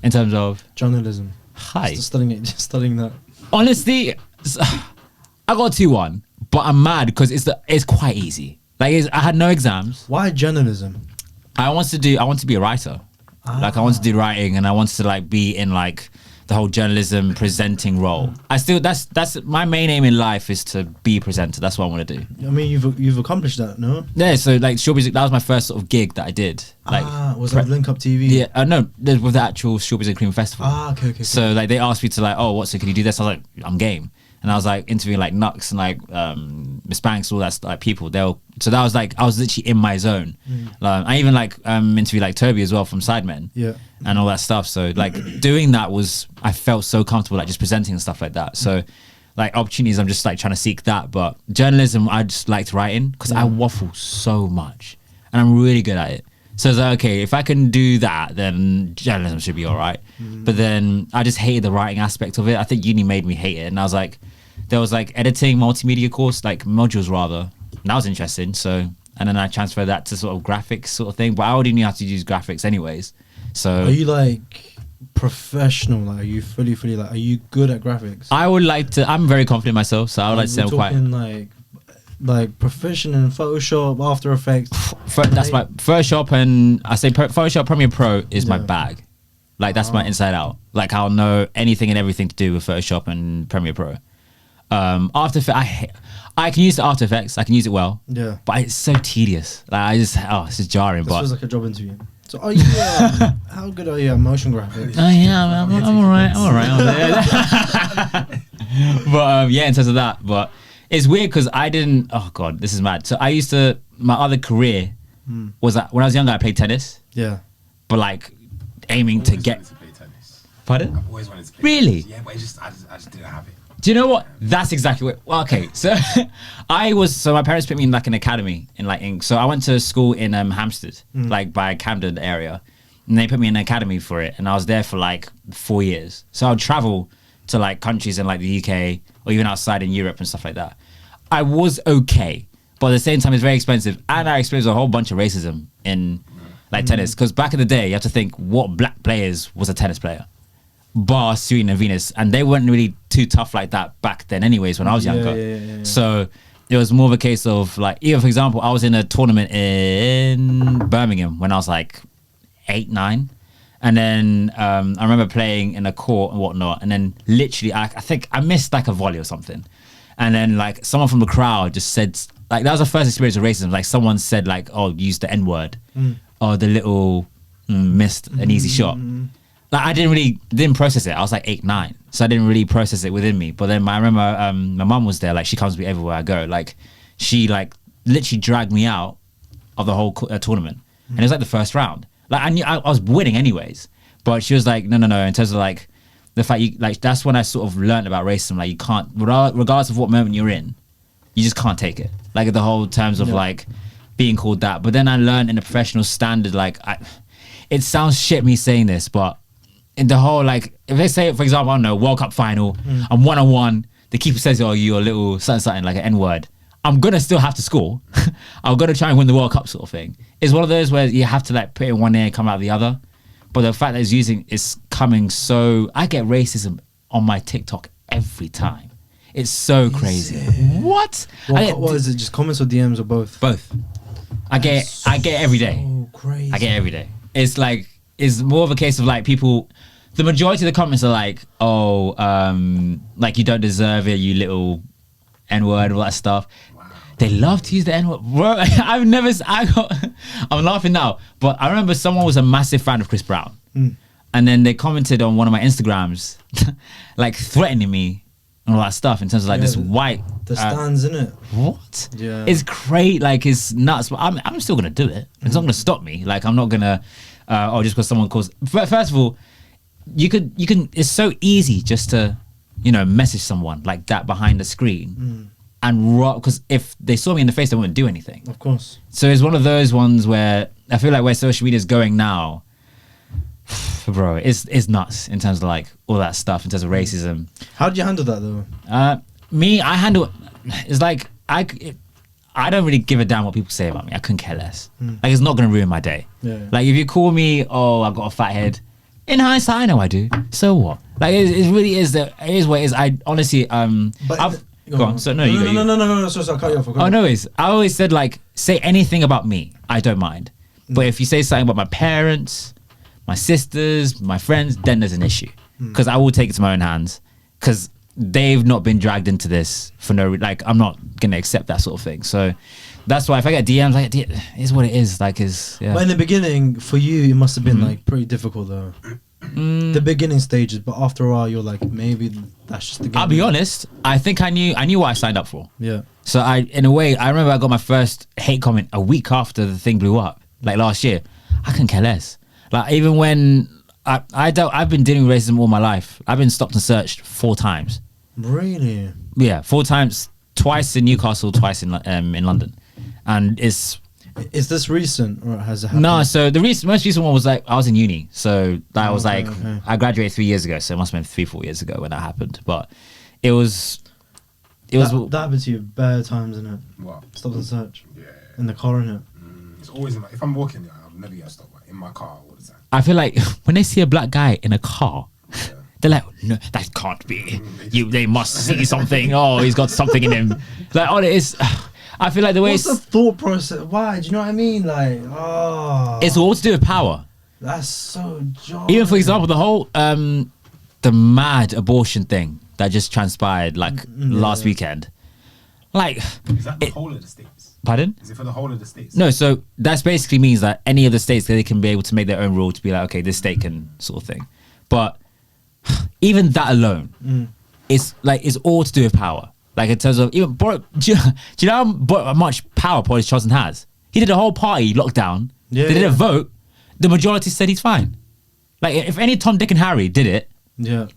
In terms of journalism. Hi. Just studying that. Honestly, I got 2-1, but I'm mad because it's quite easy. Like I had no exams. Why journalism? I want to be a writer. Like I want to do writing, and I want to like be in like the whole journalism presenting role. That's my main aim in life, is to be a presenter. That's what I want to do. I mean, you've accomplished that, no? Yeah. So like Shore Music, that was my first sort of gig that I did. Like was that Link Up TV? Yeah. No, with the actual Shore Music Cream Festival. Okay. So like they asked me to like, oh, what? So can you do this? I was like, I'm game. And I was like interviewing like Nux and like Miss Banks, all that like people. So that was like I was literally in my zone. I even like interviewed like Toby as well from Sidemen. Yeah. And all that stuff. So like doing that I felt so comfortable like just presenting and stuff like that. So like opportunities, I'm just like trying to seek that. But journalism, I just liked writing because I waffle so much and I'm really good at it. So it's like, okay, if I can do that, then journalism should be all right. But then I just hated the writing aspect of it. I think uni made me hate it. And I was like, there was like editing, multimedia course, like modules rather. And that was interesting. So, and then I transferred that to sort of graphics sort of thing. But I already knew how to use graphics anyways. So are you like professional? Like, are you fully like, are you good at graphics? I would like to, I'm very confident in myself. So I would like to say I'm quite... like proficient in Photoshop, After Effects. That's my Photoshop, and I say Photoshop Premiere Pro is my bag. Like that's my inside out. Like I'll know anything and everything to do with Photoshop and Premiere Pro. After Effects, I can use the After Effects. I can use it well. Yeah. But it's so tedious. Like it's just jarring. This feels like a job interview. So are you? How good are you at motion graphics? Oh yeah, I'm alright. I'm alright. But yeah, in terms of that, but. It's weird because I didn't. Oh god, this is mad. So I used to. My other career was that when I was younger, I played tennis. Yeah. But like aiming to get. To play tennis. Pardon? I've always wanted to play. Really? Tennis. Yeah, but I just didn't have it. Do you know what? That's exactly what. Well, okay, so So my parents put me in like an academy So I went to school in Hampstead, like by Camden area, and they put me in an academy for it, and I was there for like 4 years. So I would travel to like countries in like the UK or even outside in Europe and stuff like that. I was okay, but at the same time it's very expensive, and I experienced a whole bunch of racism in like tennis, because back in the day you have to think what black players was a tennis player, bar Serena and Venus, and they weren't really too tough like that back then anyways when I was younger. Yeah. So it was more of a case of like, even for example, I was in a tournament in Birmingham when I was like 8, 9. And then I remember playing in a court and whatnot, and then literally I think I missed like a volley or something, and then like someone from the crowd just said, like, that was the first experience of racism. Like someone said like, oh, use the N-word, or the little missed an easy shot. Like I didn't process it. I was like 8, 9, so I didn't really process it within me. But then I remember my mum was there. Like she comes with me everywhere I go. Like she like literally dragged me out of the whole tournament, and it was like the first round. Like I knew I was winning anyways, but she was like, no. In terms of like the fact you like, that's when I sort of learned about racism. Like you can't, regardless of what moment you're in, you just can't take it. Like the whole terms of like being called that. But then I learned in a professional standard. Like it sounds shit me saying this, but in the whole like, if they say, for example, I don't know, World Cup final, I'm 1-on-1. The keeper says, oh, you're a little something like an N-word. I'm gonna still have to score. I'm gonna try and win the World Cup sort of thing. It's one of those where you have to like put in one ear and come out the other. But the fact that it's coming so, I get racism on my TikTok every time. It's so crazy. What? What is it? Just comments or DMs or both? Both. I get every day. So crazy. I get every day. It's like, it's more of a case of like people. The majority of the comments are like, oh, like you don't deserve it, you little N-word, all that stuff. Wow. They love to use the N-word. Bro, I'm laughing now, but I remember someone was a massive fan of Chris Brown. And then they commented on one of my Instagrams, like threatening me and all that stuff in terms of like this white. The stands, in it. What? Yeah. It's great, like it's nuts, but I'm still gonna do it. It's not gonna stop me. Like I'm not gonna, just because someone calls. First of all, you can. It's so easy just to, message someone like that behind the screen, and rock, because if they saw me in the face, they wouldn't do anything. Of course. So it's one of those ones where I feel like where social media is going now, bro, it's nuts in terms of like all that stuff in terms of racism. How did you handle that though? I handle it's like I don't really give a damn what people say about me. I couldn't care less. Like it's not gonna ruin my day. Yeah. Like if you call me, oh, I've got a fat head. In hindsight, I know I do. So what? Like it really is it is what it is. I honestly go on. So no, Sorry, I'll cut you off. Oh no, I always said like say anything about me. I don't mind. But if you say something about my parents, my sisters, my friends, then there's an issue. Because I will take it to my own hands. Because they've not been dragged into this for no like I'm not gonna accept that sort of thing. So that's why if I get DMs, like it is what it is. Like yeah. But in the beginning, for you, it must have been like pretty difficult though. The beginning stages, but after a while, you're like maybe that's just the game. I'll be honest. I think I knew what I signed up for. Yeah. So in a way, I remember I got my first hate comment a week after the thing blew up, like last year. I couldn't care less. Like even when I've been dealing with racism all my life. I've been stopped and searched 4 times. Really? Yeah, 4 times. Twice in Newcastle, twice in London, and it's. Is this recent or has it happened? No, so the most recent one was like I was in uni, so that was like I graduated 3 years ago, so it must have been 3-4 years ago when that happened. But it was that happened to you bare times, isn't it? What? Stop and search. Yeah. In the car, innit? It's always in if I'm walking, I'll never get stopped. Like, in my car all the time. I feel like when they see a black guy in a car, they're like, no, that can't be. They must see something. Oh, he's got something in him. Like, oh, it is. I feel like the way what's the thought process? Why? Do you know what I mean? Like, it's all to do with power. That's so jarring. Even for example, the whole the mad abortion thing that just transpired like last weekend. Like, is that the whole of the states? Pardon? Is it for the whole of the states? No, so that basically means that any of the states they can be able to make their own rule to be like, okay, this state can sort of thing. But even that alone, it's all to do with power. Like in terms of even do you know how much power Boris Johnson has? He did a whole party lockdown. Yeah, they did a vote. The majority said he's fine. Like if any Tom, Dick, and Harry did it, he'll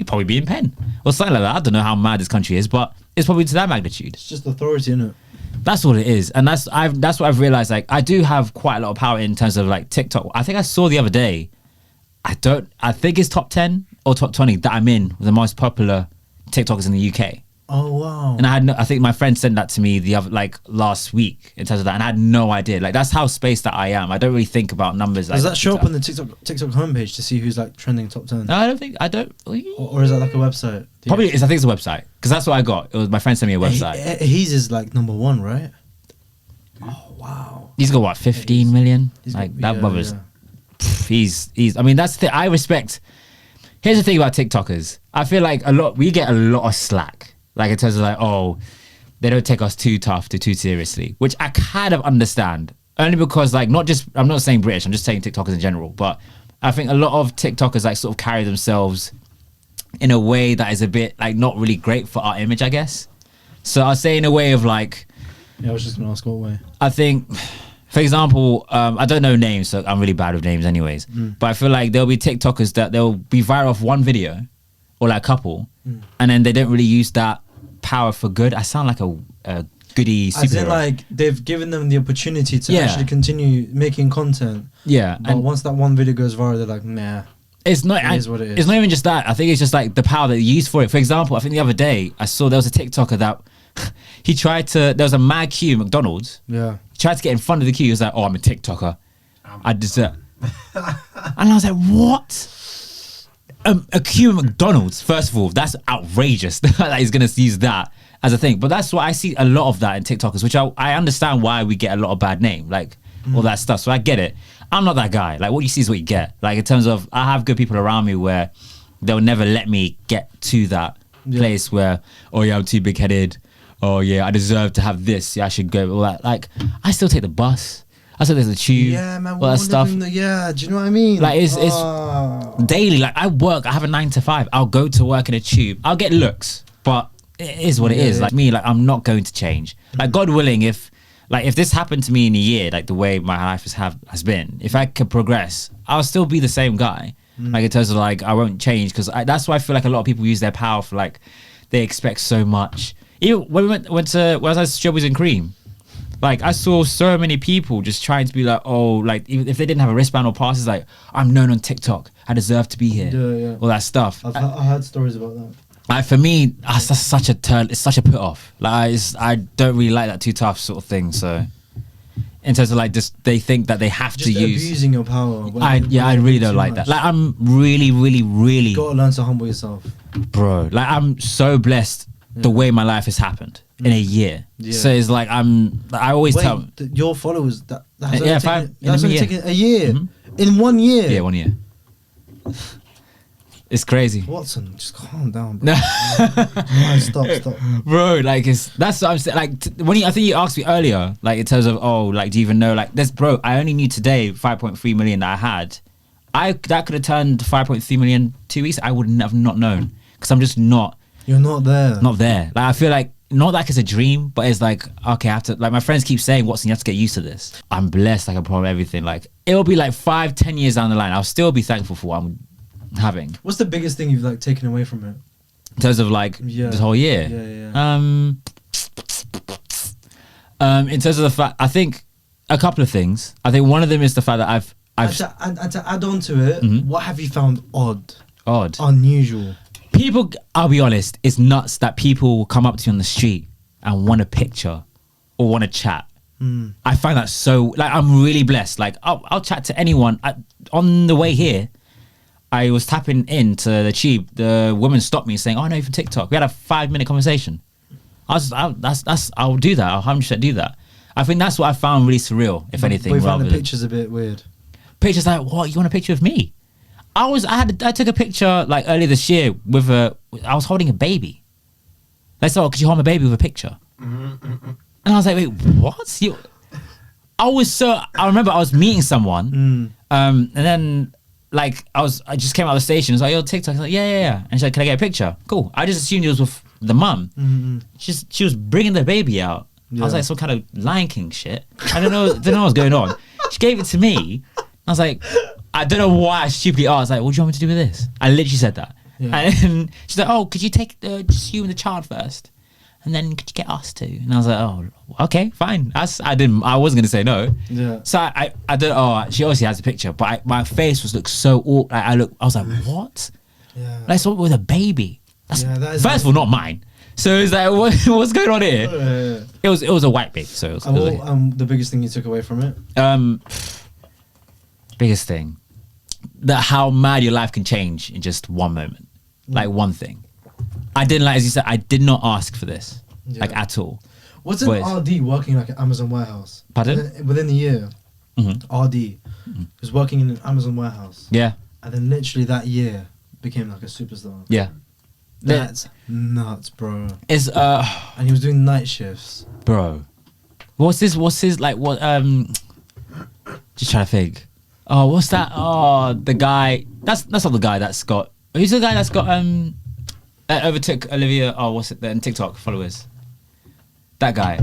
probably be in pen or something like that. I don't know how mad this country is, but it's probably to that magnitude. It's just authority, innit? That's what it is, and that's what I've realized. Like I do have quite a lot of power in terms of like TikTok. I think I saw the other day. I think it's top 10 or top 20 that I'm in with the most popular TikTokers in the UK. Oh wow! And I think my friend sent that to me the other last week in terms of that, and I had no idea. Like that's how spaced that I am. I don't really think about numbers. Does that show up on the TikTok homepage to see who's like trending top 10? No, I don't. Or is that like a website? Probably I think it's a website because that's what I got. It was my friend sent me a website. He's is like number 1, right? Oh wow! He's got what 15 million. Like that brother's. He's. I mean that's the thing. I respect. Here's the thing about TikTokers. I feel like we get a lot of slack. Like in terms of like, oh, they don't take us too tough, too seriously, which I kind of understand. Only because like I'm not saying British, I'm just saying TikTokers in general. But I think a lot of TikTokers like sort of carry themselves in a way that is a bit like not really great for our image, I guess. So I'll say in a way of like. Yeah, I was just gonna ask what way. I think, for example, I don't know names, so I'm really bad with names anyways. But I feel like there'll be TikTokers that they'll be viral off one video or like a couple, and then they don't really use that power for good. I sound like a goody superhero. As in like they've given them the opportunity to actually continue making content. Yeah. But once that one video goes viral, they're like, nah. It's not. It is what it is. It's not even just that. I think it's just like the power that you use for it. For example, I think the other day I saw there was a TikToker that he tried to. There was a mad queue at McDonald's. Yeah. He tried to get in front of the queue. He was like, "Oh, I'm a TikToker. I deserve." And I was like, "What?" A queue at McDonald's. First of all, that's outrageous that he's gonna use that as a thing. But that's why I see a lot of that in TikTokers, which I understand why we get a lot of bad name, like all that stuff. So I get it. I'm not that guy. Like what you see is what you get. Like in terms of, I have good people around me where they'll never let me get to that place where, oh yeah, I'm too big headed. Oh yeah, I deserve to have this. Yeah, I should go. All that. Like I still take the bus. I still take the tube. Yeah, man. All that stuff. Do you know what I mean? Like it's daily. Like I work. I have a 9 to 5. I'll go to work in a tube. I'll get looks, but it is what it is. Like me, like I'm not going to change. Like God willing, if this happened to me in a year, like the way my life has been, if I could progress, I'll still be the same guy. Like in terms of like I won't change, because that's why I feel like a lot of people use their power for like they expect so much. Even when we went to when I was at Strawberries and Cream, like I saw so many people just trying to be like, oh, like even if they didn't have a wristband or passes, like I'm known on TikTok, I deserve to be here. Yeah. All that stuff. I heard stories about that. Like for me, that's such a turn. It's such a put off. Like I don't really like that too tough sort of thing. So in terms of like just they think that they have Just to use abusing your power. I really don't like that. Like I'm really You gotta learn to humble yourself. bro, like I'm so blessed the way my life has happened in a year. Yeah. So it's like I always Wait, tell your followers that has Yeah, only taken a year. In 1 year. yeah 1 year. It's crazy. Watson, just calm down, bro. No, stop. Bro, like that's what I'm saying. Like I think you asked me earlier, like in terms of like do you even know like this, bro? I only knew today 5.3 million that I had. That could have turned 5.3 million 2 weeks. I would have not known because I'm just not. You're not there. Not there. Like I feel like not like it's a dream, but it's like okay, I have to. Like my friends keep saying, Watson, you have to get used to this. I'm blessed. Like I probably everything. Like it'll be like 5-10 years down the line. I'll still be thankful for what I'm having. What's the biggest thing you've like taken away from it? In terms of like this whole year. Yeah. In terms of the fact, I think a couple of things. I think one of them is the fact that I've And to add on to it, what have you found odd, unusual? people. I'll be honest, it's nuts that people will come up to you on the street and want a picture or want to chat. I find that so like I'm really blessed. Like I'll chat to anyone. On the way here, I was tapping into the tube. The woman stopped me saying, "Oh, no, you're from TikTok." We had a 5-minute conversation. I'll do that. I'll 100% do that. I think that's what I found really surreal, if anything. But you found the pictures a bit weird. Pictures like, what? You want a picture of me? I took a picture like earlier this year with I was holding a baby. They said, "Oh, could you hold my baby with a picture?" And I was like, "Wait, what?" I remember I was meeting someone, and then like I just came out of the station. I was like, "Yo, TikTok." I was like, yeah. And she's like, "Can I get a picture?" Cool. I just assumed it was with the mum. She was bringing the baby out. I was like, some kind of Lion King shit. I don't know what's going on. She gave it to me. I was like, I don't know why I stupidly asked. Like, what do you want me to do with this? I literally said that. Yeah. And then she's like, "Oh, could you take just you and the child first? And then could you get us too?" And I was like, "Oh, okay, fine." I wasn't gonna say no. Yeah. So I don't. Oh, she obviously has a picture, but my face looked so awkward. I was like, "What?" Yeah. Like something with a baby. That is first of all, not mine. So it's like, what's going on here? It was a white baby. So it was the biggest thing you took away from it. Biggest thing, that how mad your life can change in just one moment, like one thing. I didn't like, as you said, I did not ask for this, like at all. What's an RD working like an Amazon warehouse? Pardon? Within the year, RD was working in an Amazon warehouse. Yeah. And then literally that year became like a superstar. Yeah. That's nuts, bro. Is and he was doing night shifts. Bro. What's his like what just trying to think. Oh, what's that? Oh, the guy that's not the guy that's got who's the guy that's got overtook Olivia, what's it then, TikTok followers. That guy.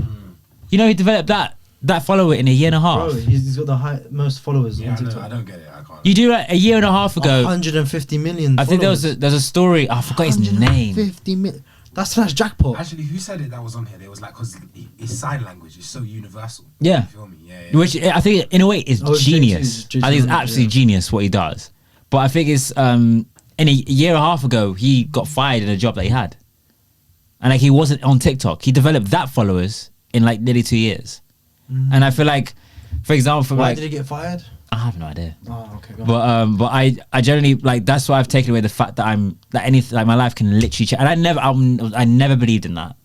You know, he developed that follower in a year and a half. Bro, he's got the most followers on TikTok. I don't get it. I can't. You do like a year and a half ago. 150 million. I think there's a story. I forgot his name. 150 million. That's jackpot. Actually, who said it that was on here? They was like, because his sign language is so universal. Yeah. You feel me? Yeah. Which I think in a way is genius. JT, I think it's absolutely genius what he does. But I think it's in a year and a half ago he got fired in a job that he had, and like he wasn't on TikTok. He developed that followers in like nearly 2 years, and I feel like, for example, why did he get fired? I have no idea. Oh, okay. Go on. But I generally like, that's why I've taken away the fact that anything like my life can literally change. And I never believed in that.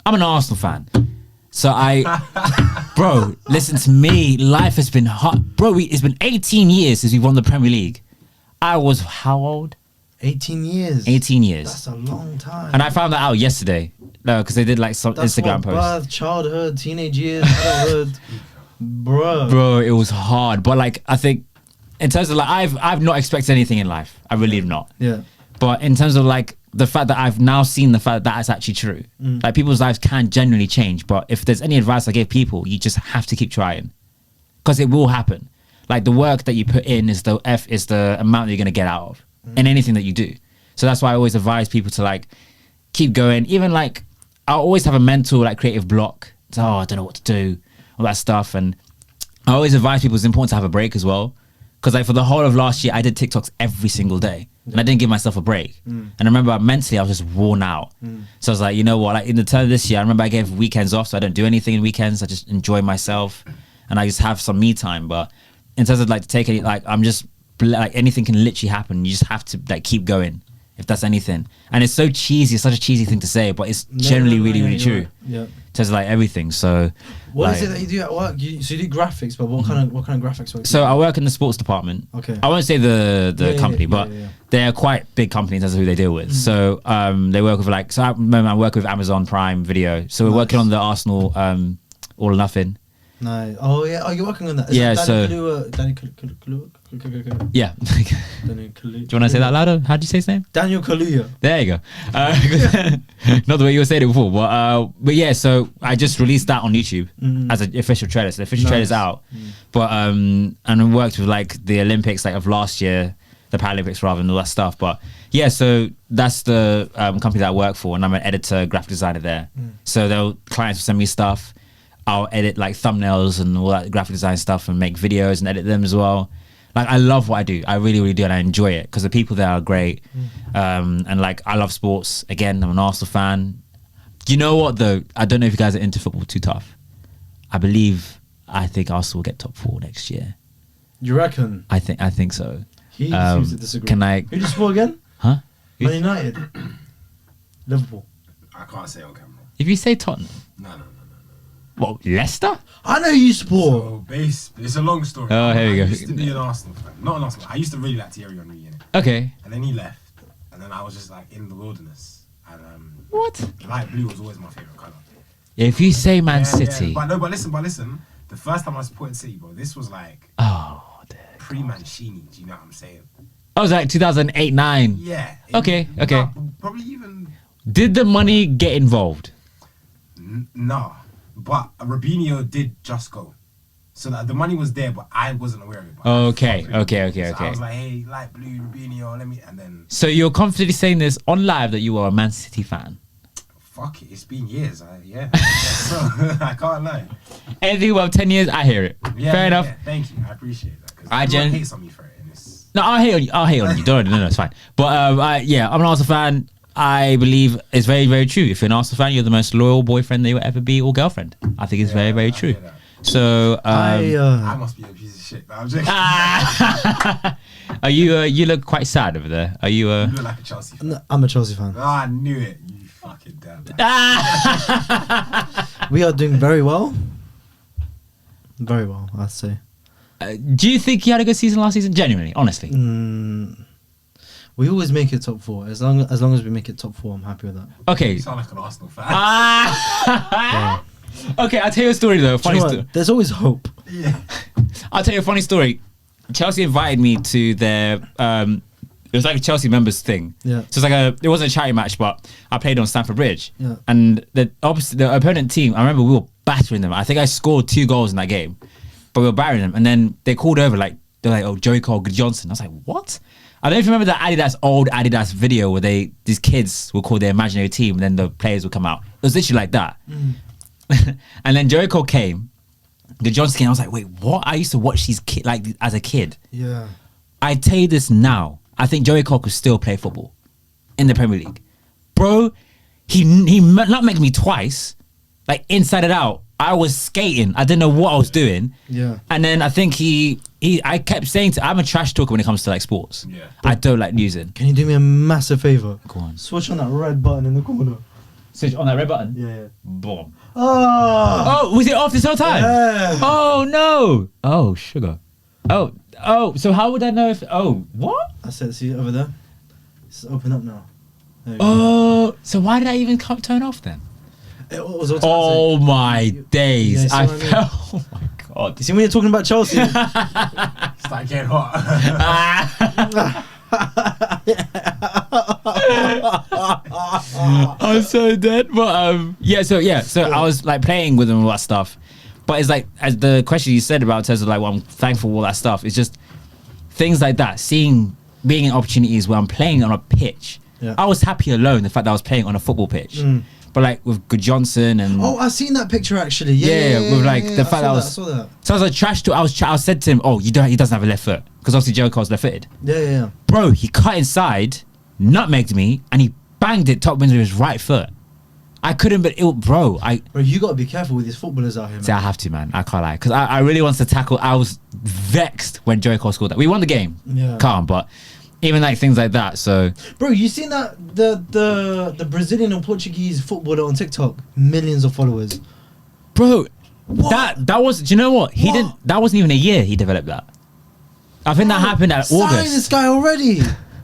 I'm an Arsenal fan, so bro, listen to me. Life has been hard, bro. It's been 18 years since we won the Premier League. I was how old? 18 years. 18 years. That's a long time. And I found that out yesterday. No, because they did like some Instagram post. Birth, childhood, teenage years, adulthood. Bro, it was hard. But like, I think in terms of like, I've not expected anything in life. I really have not. Yeah. But in terms of like the fact that I've now seen the fact that that's actually true. Like people's lives can genuinely change. But if there's any advice I give people, you just have to keep trying, because it will happen. Like the work that you put in is the amount that you're gonna get out of in anything that you do. So that's why I always advise people to like keep going. Even like I always have a mental like creative block. So, I don't know what to do, all that stuff. And I always advise people it's important to have a break as well. Because like for the whole of last year, I did TikToks every single day. And I didn't give myself a break. And I remember mentally I was just worn out. So I was like, you know what, like in the turn of this year, I remember I gave weekends off, so I don't do anything in weekends. I just enjoy myself and I just have some me time. But in terms of like to take it, like I'm just like anything can literally happen. You just have to like keep going if that's anything. And it's so cheesy, it's such a cheesy thing to say, but it's generally really true. Right. Yeah. In terms of like everything. So What like, is it that you do at work? So you do graphics, but what kind of graphics work? so I work in the sports department. Okay. I won't say the company, but they're quite big company in terms of who they deal with. So they work with like, so I remember I work with Amazon Prime Video. So we're working on the Arsenal All or Nothing. No. Oh yeah. Oh, you're working on that. Is Yeah, that so- Danny Kaluuya? Yeah. Danny Kaluuya. Do you want to say that louder? How do you say his name? Daniel Kaluuya. There you go. Not the way you were saying it before, but yeah. So I just released that on YouTube as an official trailer. So the official trailer's out. But and I worked with like the Olympics like of last year, the Paralympics rather, and all that stuff. But yeah, so that's the company that I work for, and I'm an editor, graphic designer there. So clients will send me stuff. I'll edit like thumbnails and all that graphic design stuff and make videos and edit them as well. Like I love what I do. I really do, and I enjoy it because the people there are great. And like I love sports. Again, I'm an Arsenal fan. You know what though? I don't know if you guys are into football too tough. I think Arsenal will get top 4 next year. You reckon? I think so. He seems to disagree. Can I? Who did you support again? Huh? Man United. Liverpool. I can't say on camera. If you say Tottenham, No. what, Leicester? I know you support. So it's a long story. Oh, here we go. I used to be an Arsenal fan. Not an Arsenal fan. I used to really like Thierry Henry, innit? Okay. And then he left. And then I was just like in the wilderness. And What? light blue was always my favourite colour. If you say Man Yeah, City, yeah. But listen. The first time I supported City, bro, this was like oh, dear. pre-Mancini. Do you know what I'm saying? I was like 2008-9. Yeah. Okay. No, probably even... Did the money get involved? No. But Robinho did just go. So that the money was there, but I wasn't aware of it. But Okay. So I was like, hey, light blue, Robinho, let me... And then... So you're confidently saying this on live that you are a Man City fan? Fuck it, it's been years. So, I can't lie. Anything above 10 years, I hear it. Fair enough. Yeah, thank you. I appreciate that. Because I everyone hates on me for it. And it's... No, I'll hate on you. No, it's fine. But I'm an Arsenal fan. I believe it's very, very true. If you're an Arsenal fan, you're the most loyal boyfriend they will ever be or girlfriend. I think it's very, very true. So I must be a piece of shit. No, I'm joking. are you? You look quite sad over there. Are you? You look like a Chelsea fan. No, I'm a Chelsea fan. Oh, I knew it. You fucking damn. We are doing very well. Very well, I'd say. Do you think you had a good season last season? Genuinely, honestly. We always make it top 4. As long as we make it top 4, I'm happy with that. Okay. You sound like an Arsenal fan. Okay, I'll tell you a story though. Funny story. There's always hope. Yeah. I'll tell you a funny story. Chelsea invited me to their it was like a Chelsea members thing. Yeah. So it's like it wasn't a charity match, but I played on Stamford Bridge. Yeah. And the opponent team, I remember we were battering them. I think I scored 2 goals in that game, but we were battering them. And then they called over they're like, oh, Joey Cole, Good Johnson. I was like, what? I don't know if you remember that old Adidas video where these kids will call their imaginary team and then the players will come out. It was literally like that. And then Joey Cole came, Good Johnson came. I was like, wait, what? I used to watch these kids as a kid. Yeah. I tell you this now. I think Joey Cole could still play football in the Premier League. Bro, he nutmegged me twice, like inside and out. I was skating. I didn't know what I was doing. Yeah. And then I think I kept saying I'm a trash talker when it comes to like sports. Yeah. I don't like losing. Can you do me a massive favor? Go on. Switch on that red button in the corner. Switch on that red button. Yeah. Boom. Oh. Oh, was it off this whole time? Yeah. Oh no. Oh, sugar. Oh, so how would I know if what? I said, see over there? It's open up now. There you go. Oh, so why did I even turn off then? It was automatic. Oh my days. Yeah, I see what I mean? felt oh my god. You see when you're talking about Chelsea? It's like getting hot. I'm so dead. But so I was like playing with them and all that stuff. But it's like as the question you said about Tesla, like, well, I'm thankful for all that stuff. It's just things like that, being in opportunities where I'm playing on a pitch. Yeah. I was happy alone the fact that I was playing on a football pitch. but like with Good Johnson and Oh, I've seen that picture actually. Yeah, with like the fact that I saw that. So I was like trash to. I said to him, "Oh, he doesn't have a left foot because obviously Joe Cole's left-footed." Yeah. Bro, he cut inside, nutmegged me, and he banged it top bins with his right foot. I couldn't, but bro, you gotta be careful with these footballers out here, man. See, I have to, man. I can't lie, because I really wanted to tackle. I was vexed when Joe Cole scored that. We won the game, calm, but even like things like that. So, bro, you seen that the Brazilian and Portuguese footballer on TikTok, millions of followers, bro. What? That was. Do you know what? He didn't. That wasn't even a year. He developed that. I think that happened at August. Sign this guy already.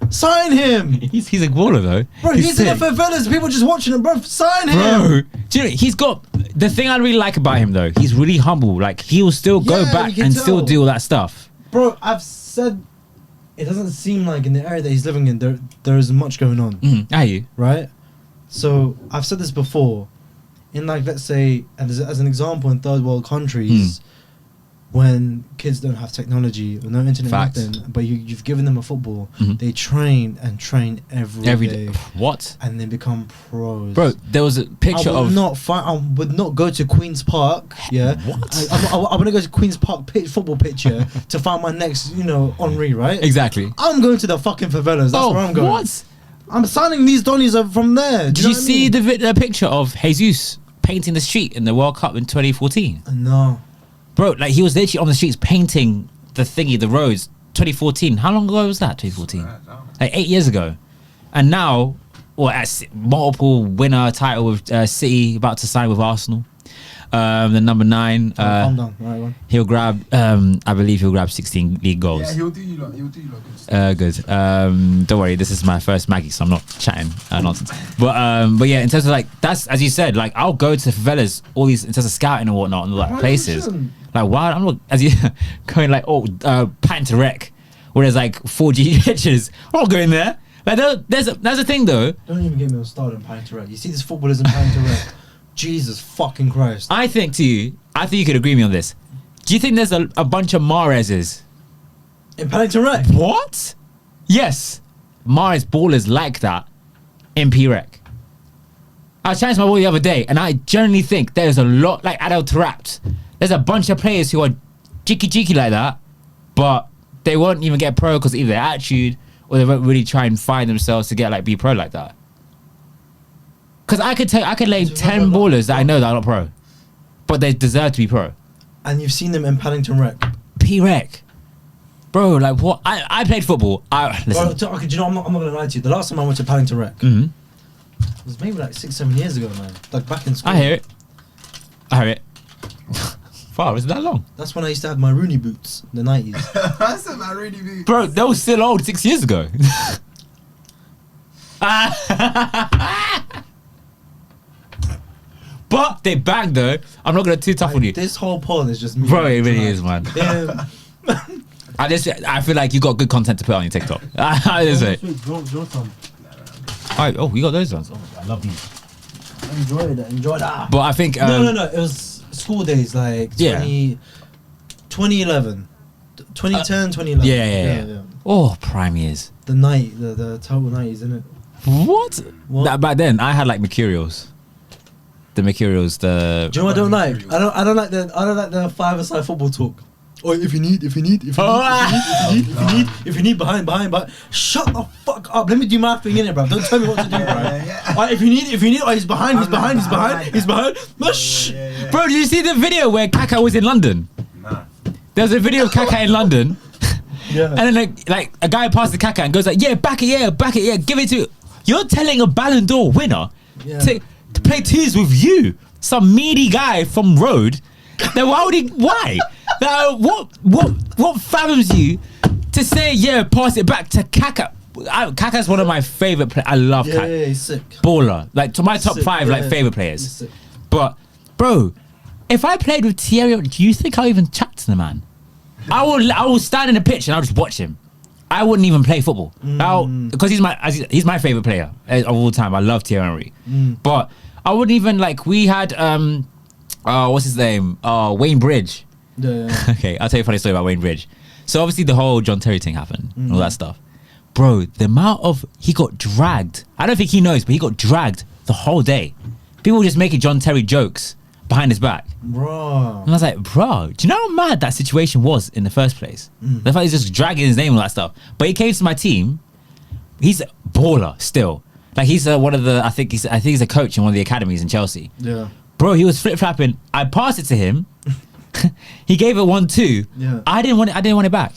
Sign him. He's a baller though. Bro, he's in the favelas. People just watching him, bro. Sign him. Bro, do you know, he's got the thing I really like about him though. He's really humble. Like he will still go back and still do all that stuff. Bro, I've said it doesn't seem like in the area that he's living in there is much going on. Are you right? So I've said this before. In like, let's say, and as an example, in third world countries, when kids don't have technology or no internet, nothing, but you've given them a football, they train every day. What? And they become pros. Bro, there was a picture I would not go to Queen's Park. Yeah. What? I want to go to Queen's Park football pitch to find my next, Henri, right? Exactly. I'm going to the fucking favelas. That's where I'm going. What? I'm signing these Donnies from there. Did you see the picture of Jesus painting the street in the World Cup in 2014? No. Bro, like he was literally on the streets painting the roads. 2014. How long ago was that? 2014. Like 8 years ago. And now, multiple winner title with City, about to sign with Arsenal. The number 9. Calm down. Right, one. He'll grab. I believe he'll grab 16 league goals. Yeah, he'll do you lot. Good. Don't worry. This is my first Maggie, so I'm not chatting nonsense. But yeah, in terms of like that's as you said. Like I'll go to favelas, all these in terms of scouting and whatnot, and like places. Like why I'm not as you going like Patent to Rec, where there's like 4G pictures. I'm not going there. Like there's a thing though. Don't even get me on started on Patent to Rec. You see this footballers in Patent to Rec. Jesus fucking Christ. I think you could agree with me on this. Do you think there's a bunch of Mahrezes in Paddington Rec? What? Yes. Mahrez ballers like that in P-Rec. I was chatting to my boy the other day, and I generally think there's a lot, like Adel Tarapt. There's a bunch of players who are cheeky like that, but they won't even get pro because either their attitude or they won't really try and find themselves to get like be pro like that. Because I could lay 10 ballers that I know that are not pro, but they deserve to be pro. And you've seen them in Paddington Rec? P-Rec. Bro, like what? I played football. Listen. Bro, okay, do you know, I'm not going to lie to you. The last time I went to Paddington Rec was maybe like 6-7 years ago, man. Like back in school. I hear it. Wow, is it that long? That's when I used to have my Rooney boots, the 90s. That's my Rooney boots. Bro, they were still old 6 years ago. But they banged though. I'm not gonna too tough on you. This whole pod is just me. Bro, it really is, man. I feel like you got good content to put on your TikTok. Oh, we got those ones. Oh, I love these. Enjoy that. But I think no. It was school days, like 2011, 2010, 2011. Yeah. Oh, prime years. The total 90s, isn't it? What? Back then, I had like Mercurials. The Mercurials, Do you know what I don't like? I don't like the five-a-side football talk. Or if you need, behind. Shut the fuck up. Let me do my thing in it, bro. Don't tell me what to do, bro. Alright, if you need, oh, he's behind. No, shh. Bro, did you see the video where Kaka was in London? Nah. There was a video of Kaka in London. Yeah. And then like a guy passes Kaka and goes like, back it, give it to. You're telling a Ballon d'Or winner to play twos with you, some meaty guy from Road. Then why? What fathoms you to say pass it back to Kaka? Kaka's one of my favorite players. I love Kaka. Yeah, he's sick. Baller, like to my top 5 like favorite players. But bro, if I played with Thierry, do you think I'll even chat to the man? I will stand in the pitch and I'll just watch him. I wouldn't even play football because he's my favorite player of all time. I love Thierry Henry, but I wouldn't even like. We had what's his name? Wayne Bridge. Yeah. Okay, I'll tell you a funny story about Wayne Bridge. So obviously the whole John Terry thing happened and all that stuff. Bro, the amount of he got dragged. I don't think he knows, but he got dragged the whole day people were just making John Terry jokes behind his back. Bro. And I was like, bro, do you know how mad that situation was in the first place? The fact he's just dragging his name and all that stuff. But he came to my team. He's a baller still. Like he's one of the. I think he's a coach in one of the academies in Chelsea. Yeah. Bro, he was flip flapping. I passed it to him. He gave it 1-2. Yeah. I didn't want it back.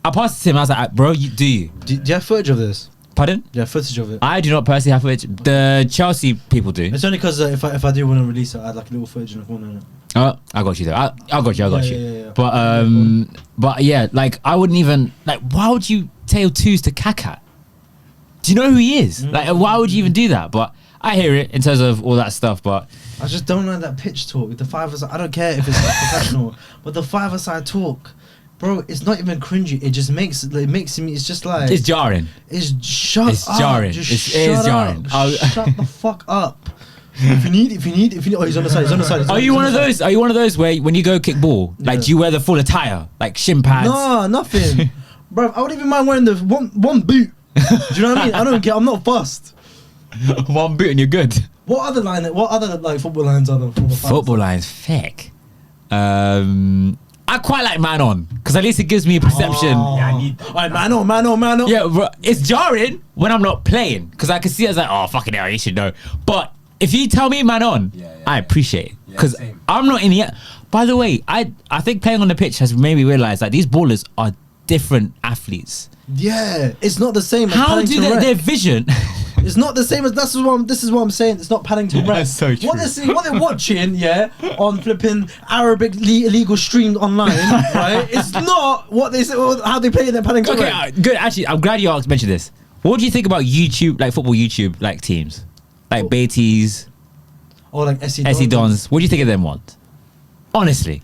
I passed it to him. I was like, bro, do you? Do you have footage of this? Pardon? Do you have footage of it? I do not personally have footage. The Chelsea people do. It's only because if I do want to release it, I add like a little footage in the corner. Oh, I got you though. I got you. Yeah. But yeah, like I wouldn't even like. Why would you tail twos to Kaká? Do you know who he is? Like, why would you even do that? But I hear it in terms of all that stuff. But I just don't like that pitch talk with the five-a-side. I don't care if it's like professional, but the five-a-side talk, bro, it's not even cringy. It just makes me. It's just like it's jarring. It's shut It's up. jarring. Just It shut is jarring. Up. Shut the fuck up. If you need. Oh, he's on the side. Are you one of those? Are you one of those where when you go kick ball, like do you wear the full attire, like shin pads? No, nothing, bro. I wouldn't even mind wearing the one boot. Do you know what I mean? I don't care. I'm not fussed. One boot and you're good. What other like football lines are there? From a Football lines, thick. I quite like man on because at least it gives me a perception. Yeah, I need that. Alright, man on. Yeah, bro, it's jarring when I'm not playing because I can see it as like, oh fucking hell, you should know. But if you tell me man on, I appreciate it because same. I'm not in the. By the way, I think playing on the pitch has made me realize that these ballers are different athletes. Yeah, it's not the same as How do Paddington their Rec. vision? It's not the same as this is what I'm saying. It's not Paddington Rec. That's so true. What they're seeing, what they're watching, on flipping Arabic illegal streamed online, right? It's not what they say, how they play in their Paddington Okay, Rec. good. Actually, I'm glad you mentioned this. What do you think about YouTube, like football YouTube, like teams, like Beatties, Or like SC Dons? What do you think of them ones? Honestly.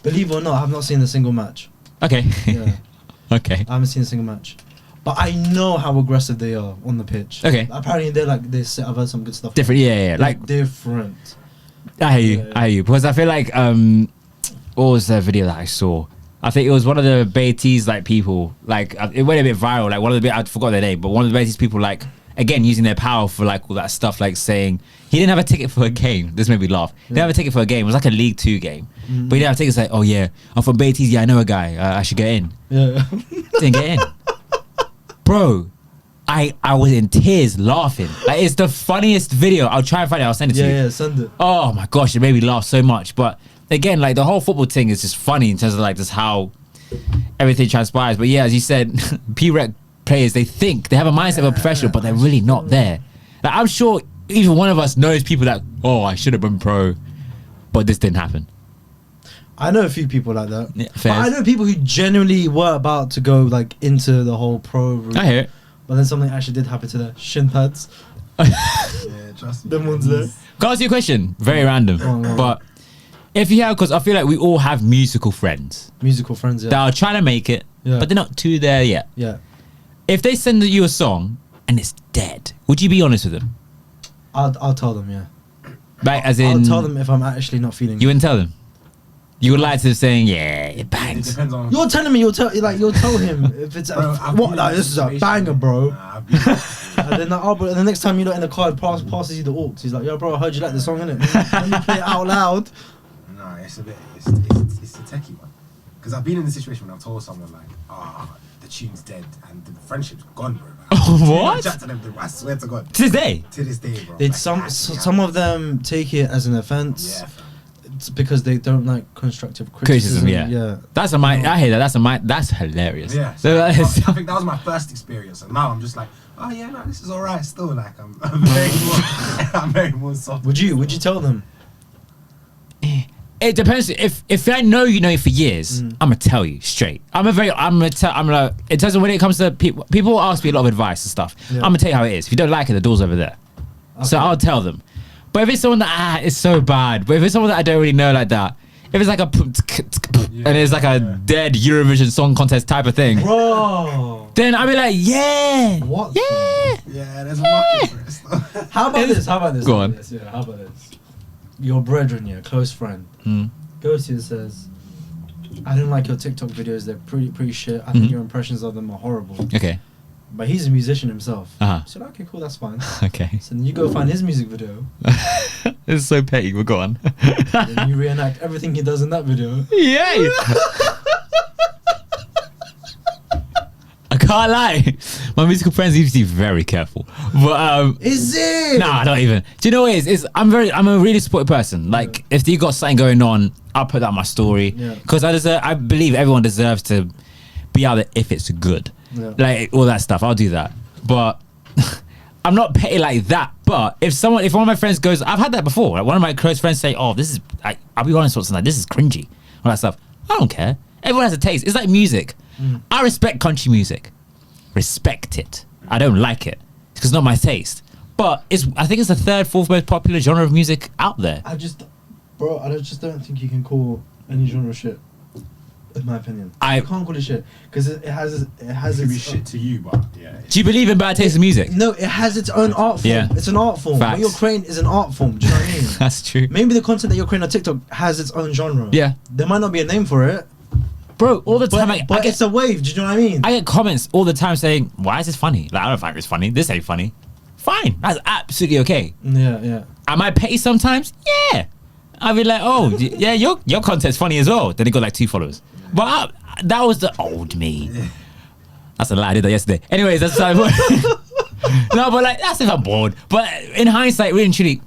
Believe it or not, I have not seen a single match. Okay. Yeah, Okay. I haven't seen a single match. But I know how aggressive they are on the pitch. Okay. Apparently they're like this. I've heard some good stuff. Different. Yeah. Like different. I hear you. Because I feel like what was the video that I saw? I think it was one of the Beatties like people. Like it went a bit viral. Like one of the I forgot their name, but one of the Beatties people like again using their power for like all that stuff, like saying he didn't have a ticket for a game. This made me laugh. He didn't have a ticket for a game. It was like a League 2 game, but he didn't have a ticket. It's like, oh yeah, I'm from Beatties. Yeah, I know a guy. I should get in. Yeah. Didn't get in. Bro, I was in tears laughing. Like it's the funniest video. I'll try and find it. I'll send it to you. Yeah, send it. Oh my gosh, it made me laugh so much. But again, like the whole football thing is just funny in terms of like just how everything transpires. But yeah, as you said, P-Rec players, they think they have a mindset of a professional, but they're really not there. Like I'm sure even one of us knows people that, oh, I should have been pro, but this didn't happen. I know a few people like that. Yeah, but fairs. I know people who genuinely were about to go like into the whole pro route. I hear it. But then something actually did happen to their shin pads. Yeah, trust me. Them ones there. Can I ask you a question? Very random. no. But if you have, because I feel like we all have musical friends Musical friends, that yeah. are trying to make it, Yeah. but they're not too there yet. Yeah. If they send you a song and it's dead, would you be honest with them? I'll tell them, yeah. Like, as in, I'll tell them if I'm actually not feeling you it. wouldn't tell them. You would lie to them saying, yeah, it It bangs. depends on. You're telling me you'll tell him if it's Bro, I've what been like in this is a situation- banger, bro. Nah, I've been- And then like, but the next time you're not in the car, passes you the aux. He's like, yo, bro, I heard you like the song, innit? When you play it out loud. No, it's a bit. It's a techie one. Because I've been in the situation when I've told someone like, the tune's dead and the friendship's gone, bro. What? I chat to them, I swear to God. To this day. To this day, bro. It's Like, some of them take it as an offense. Yeah, fam. It's because they don't like constructive Criticism, criticism. yeah. That's a mind. I hear that. That's hilarious. Yeah. So that I is- think that was my first experience, and now I'm just like, oh yeah, no, this is alright. Still, like I'm very more soft. Would you tell them? It depends. If I know you know it for years, I'm gonna tell you straight. I'm like, in terms of when it comes to people, people ask me a lot of advice and stuff. Yeah. I'm gonna tell you how it is. If you don't like it, the door's over there. So Okay. I'll tell them. But if it's someone that it's so bad. But if it's someone that I don't really know like that, if it's like and it's like a dead Eurovision Song Contest type of thing, Bro. then I'll be like, yeah, What? yeah. Yeah, there's a market for it. Still. How about this? How about this? Go How about on. this? Yeah, how about this? Your brethren, yeah, close friend, goes to you and says, I don't like your TikTok videos. They're pretty shit. I think your impressions of them are horrible. Okay. but he's a musician himself. Uh-huh. I said, okay, cool, that's fine. Okay. So then you go find his music video, It's so petty. We're gone. and then you reenact everything he does in that video. Yay! I can't lie. My musical friends need to be very careful. But Is it? nah, not even. Do you know what it is? I'm a really supportive person. Like if you got something going on, I'll put that on my story. Yeah. Because I believe everyone deserves to be out there if it's good. Yeah. Like all that stuff. I'll do that. But I'm not petty like that. But if one of my friends goes, I've had that before. Like one of my close friends say, "Oh, this is," I'll be honest with something like this is cringy. All that stuff. I don't care. Everyone has a taste. It's like music. I respect country music. Respect it. I don't like it because it's not my taste. But I think it's the third, fourth most popular genre of music out there. I just don't think you can call any genre shit. In my opinion, I can't call it shit because it has It be shit to you, but yeah. Do you believe in bad taste in music? No, it has its own art form. Yeah. It's an art form. Facts. What you're creating is an art form. Do you know what I mean? That's true. Maybe the content that you're creating on TikTok has its own genre. Yeah. There might not be a name for it, Bro, all the but, time I but get, it's a wave. Do you know what I mean? I get comments all the time saying, "Why is this funny?" Like I don't find this funny. This ain't funny. Fine, that's absolutely okay. Yeah. Am I petty sometimes? Yeah. I'll be like, "Oh, yeah, your content's funny as well." Then it got like 2 followers. But that was the old me. That's a lie. I did that yesterday. Anyways, that's how no, but like that's if I'm bored. But in hindsight, really and truly,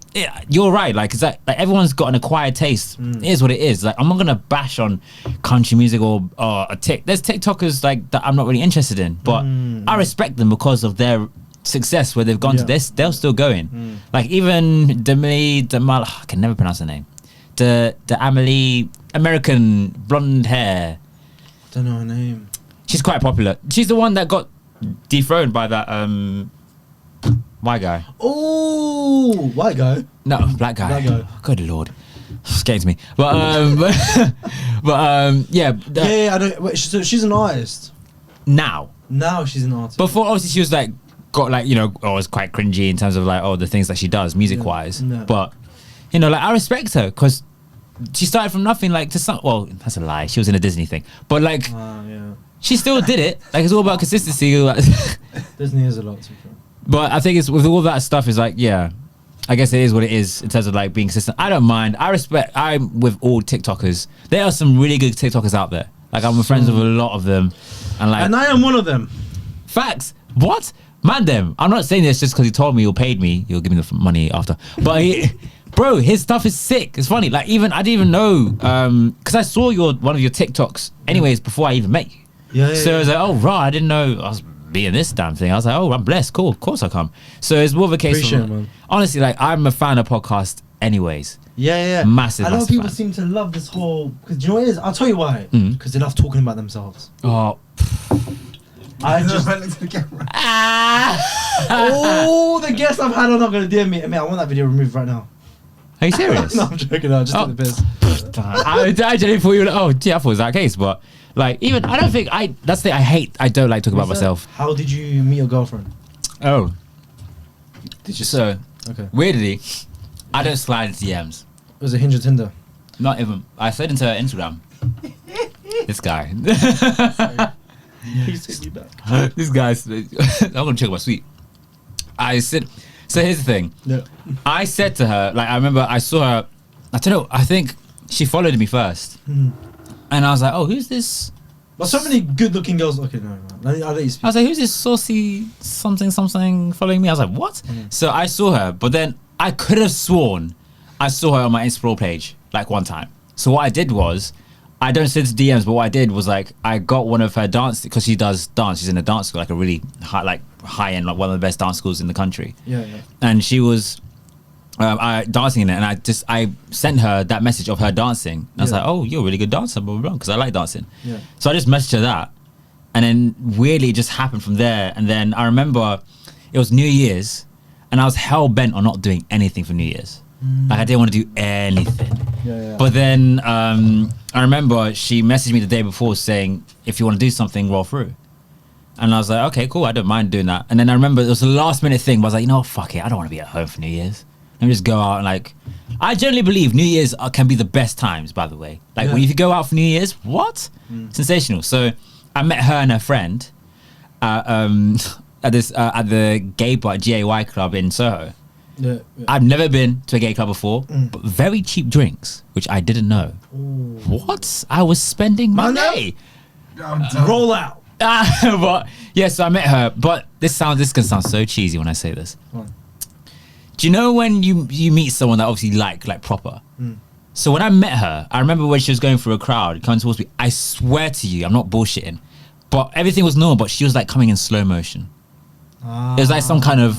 you're right. Like, it's like everyone's got an acquired taste. It is what it is. Like, I'm not gonna bash on country music or a there's TikTokers like that I'm not really interested in, but I respect them because of their success where they've gone to this. They're still going. Like even Demal, I can never pronounce her name. The Amelie, American blonde hair. Don't know her name. She's quite popular. She's the one that got dethroned by that white guy. Oh, white guy. No, black guy. Black guy. Good lord, scared to me. But yeah. Yeah, I don't. Wait, so she's an artist. Now She's an artist. before, obviously, she was like got like it was quite cringy in terms of like the things that she does music wise. Yeah. But like I respect her because she started from nothing. Like to some. Well, that's a lie. She was in a Disney thing, but like. Yeah. She still did it. Like it's all about consistency. Disney is a lot too. But I think it's with all that stuff is like, yeah, I guess it is what it is in terms of like being consistent. I don't mind. I'm with all TikTokers. There are some really good TikTokers out there. Like I'm friends with a lot of them. And I am one of them. Facts. What? Man them. I'm not saying this just because he told me or paid me. He'll give me the money after. But bro, his stuff is sick. It's funny. Like I didn't even know because I saw one of your TikToks anyways before I even met you. Yeah. So I was like, oh, right, I didn't know I was being this damn thing. I was like, oh, I'm blessed. Cool. Of course I come. So it's more of a case Appreciate of, it, man. honestly, like, I'm a fan of podcast anyways. Yeah. Massive, A lot of massive people fan. seem to love this whole. Because do you know what it is? I'll tell you why. Mm. Because they love talking about themselves. Oh. I just. Look to the camera. Oh, the guests I've had are not going to DM me. I mean, I want that video removed right now. Are you serious? No, I'm joking. I just took the piss. I genuinely thought you were like, oh, gee, I thought it was that case. But, like, even, I don't think, that's the thing I don't like talking about myself. How did you meet your girlfriend? Oh. Did you? So, Okay. weirdly, I don't slide into DMs. Was it Hinge or Tinder? Not even. I slid into her Instagram. This guy. Please take me back. This guy's. I'm gonna check my sweet. I said. So here's the thing. Yeah. I said to her, like, I remember I saw her. I don't know. I think she followed me first, and I was like, "Oh, who's this?" But so many good-looking girls. Okay, no. I'll let you speak. I was like, "Who's this saucy something following me?" I was like, "What?" So I saw her, but then I could have sworn I saw her on my Explore page like one time. So what I did was, I don't send to DMs, but what I did was like I got one of her dance because she does dance. She's in a dance school, like a really high end, like one of the best dance schools in the country. Yeah. And she was dancing in it, and I sent her that message of her dancing. And I was Yeah. like, "Oh, you're a really good dancer, blah blah blah," because I like dancing. Yeah. So I just messaged her that, and then weirdly it just happened from there. And then I remember it was New Year's, and I was hell bent on not doing anything for New Year's. Like I didn't want to do anything. Yeah. But then I remember she messaged me the day before saying, "If you want to do something, roll through." And I was like, "Okay, cool. I don't mind doing that." And then I remember it was a last minute thing, but I was like, "You know what? Fuck it. I don't want to be at home for New Year's. Let me just go out and like." I generally believe New Year's can be the best times. By the way, like when you go out for New Year's, what? Sensational. So I met her and her friend. at the gay bar, GAY club in Soho. Yeah. I've never been to a gay club before, but very cheap drinks, which I didn't know. Ooh. What? I was spending money. I'm done. Roll out. But yeah, so I met her. But this can sound so cheesy when I say this. Do you know when you meet someone that obviously like proper? So when I met her, I remember when she was going through a crowd coming towards me. I swear to you, I'm not bullshitting, but everything was normal. But she was like coming in slow motion. It was like some kind of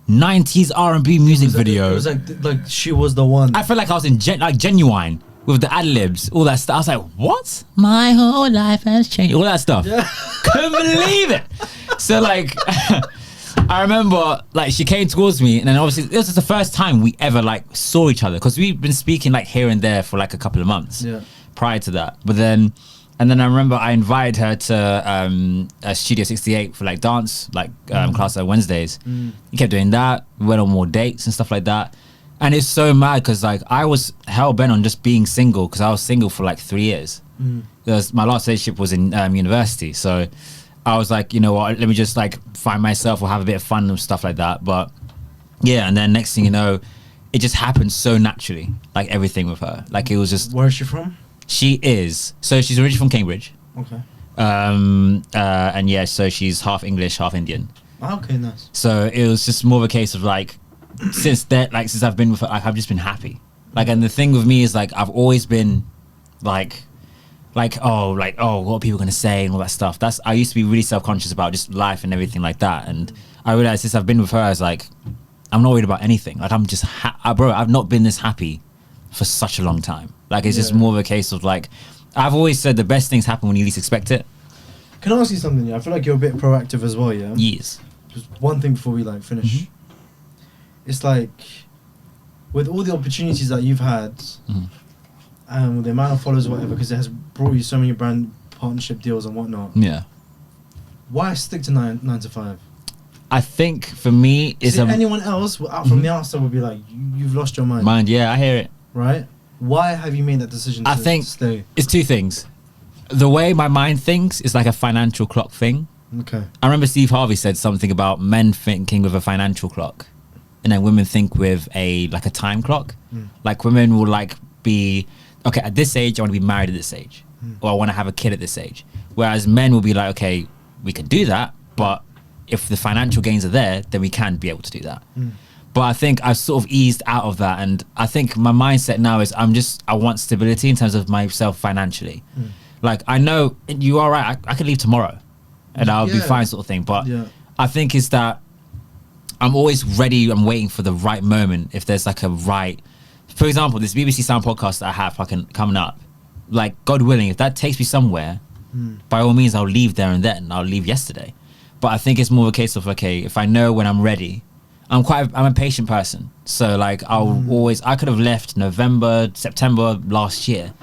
90s R&B music video. It was like she was the one. I felt like I was in Genuine with the ad libs, all that stuff. I was like, what? My whole life has changed. All that stuff. Yeah. Couldn't believe it. So like, I remember like she came towards me, and then obviously this was the first time we ever like saw each other, because we've been speaking like here and there for like a couple of months prior to that. But then, and then I remember I invited her to Studio 68 for like dance class on Wednesdays. We kept doing that. We went on more dates and stuff like that. And it's so mad because like I was hell bent on just being single, because I was single for like 3 years. Because my last relationship was in university, so I was like, you know what, let me just like find myself or have a bit of fun and stuff like that. But yeah, and then next thing you know, it just happened so naturally, like everything with her. Like it was just. Where is she from? She's originally from Cambridge. Okay. And yeah, so she's half English, half Indian. Okay, nice. So it was just more of a case of like, since I've been with her, like, I've just been happy. Like, and the thing with me is like, I've always been like, oh, what are people gonna say and all that stuff. I used to be really self-conscious about just life and everything like that. And I realized since I've been with her, I was like, I'm not worried about anything. Like, I'm just, bro, I've not been this happy for such a long time. Like, it's just more of a case of like, I've always said the best things happen when you least expect it. Can I ask you something? Yeah, I feel like you're a bit proactive as well. Yeah. Yes. Just one thing before we like finish. It's like, with all the opportunities that you've had, and with the amount of followers, or whatever, because it has brought you so many brand partnership deals and whatnot. Yeah. Why stick to 9 to 5? I think for me, it's anyone else out from the outside would be like, you've lost your mind. Yeah, I hear it. Right? Why have you made that decision? I think stay? It's two things. The way my mind thinks is like a financial clock thing. Okay. I remember Steve Harvey said something about men thinking with a financial clock, and then women think with a time clock. Like women will like be, okay, at this age I want to be married at this age, or I want to have a kid at this age. Whereas men will be like, okay, we can do that, but if the financial gains are there, then we can be able to do that. But I think I've sort of eased out of that, and I think my mindset now is I want stability in terms of myself financially. Like, I know you are right, I could leave tomorrow and I'll be fine, sort of thing. But I think it's that I'm always ready. I'm waiting for the right moment. If there's like a right, for example, this BBC Sound podcast that I have coming up, like, God willing, if that takes me somewhere, by all means, I'll leave there and then. I'll leave yesterday. But I think it's more of a case of, okay, if I know when I'm ready, I'm a patient person. So like, I could have left September last year,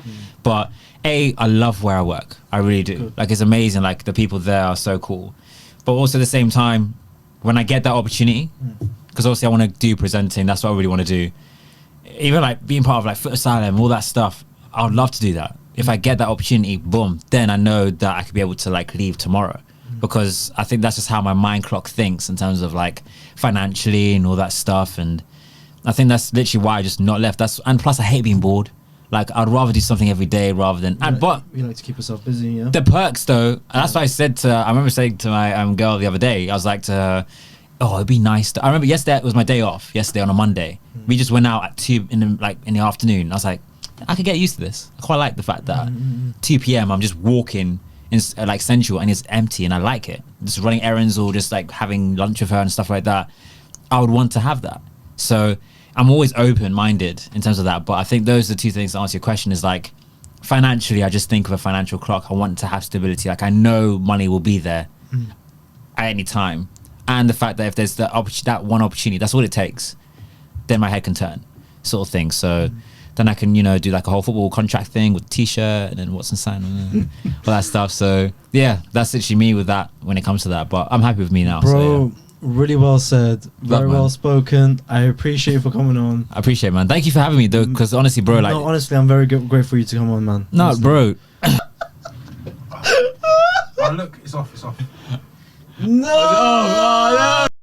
but I love where I work. I really do. Good. Like, it's amazing. Like, the people there are so cool. But also at the same time, when I get that opportunity, because obviously I want to do presenting, that's what I really want to do. Even like being part of like Foot Asylum, all that stuff, I would love to do that. If I get that opportunity, boom, then I know that I could be able to like leave tomorrow. Because I think that's just how my mind clock thinks in terms of like financially and all that stuff. And I think that's literally why I just not left. And plus I hate being bored. Like, I'd rather do something every day rather than. But you like to keep yourself busy, yeah. The perks, though, and that's why I remember saying to my girl the other day, I was like to her, "Oh, it'd be nice." I remember yesterday it was my day off. Yesterday on a Monday, we just went out at 2 in the afternoon. I was like, I could get used to this. I quite like the fact that 2 p.m. I'm just walking in like Central and it's empty, and I like it. Just running errands or just like having lunch with her and stuff like that. I would want to have that. So I'm always open-minded in terms of that, but I think those are the two things to answer your question. Is like, financially, I just think of a financial clock. I want to have stability. Like, I know money will be there at any time, and the fact that if there's that one opportunity, that's all it takes, then my head can turn, sort of thing. So then I can, do like a whole football contract thing with T-shirt and then what's inside all that stuff. So yeah, that's literally me with that when it comes to that. But I'm happy with me now, bro. So, yeah. Really well said, very well spoken. I appreciate you for coming on. I appreciate it, man. Thank you for having me, though, because honestly, bro, like, no, honestly, I'm very grateful for you to come on, man. No, honestly. bro. Oh, look, it's off. No. Oh, no.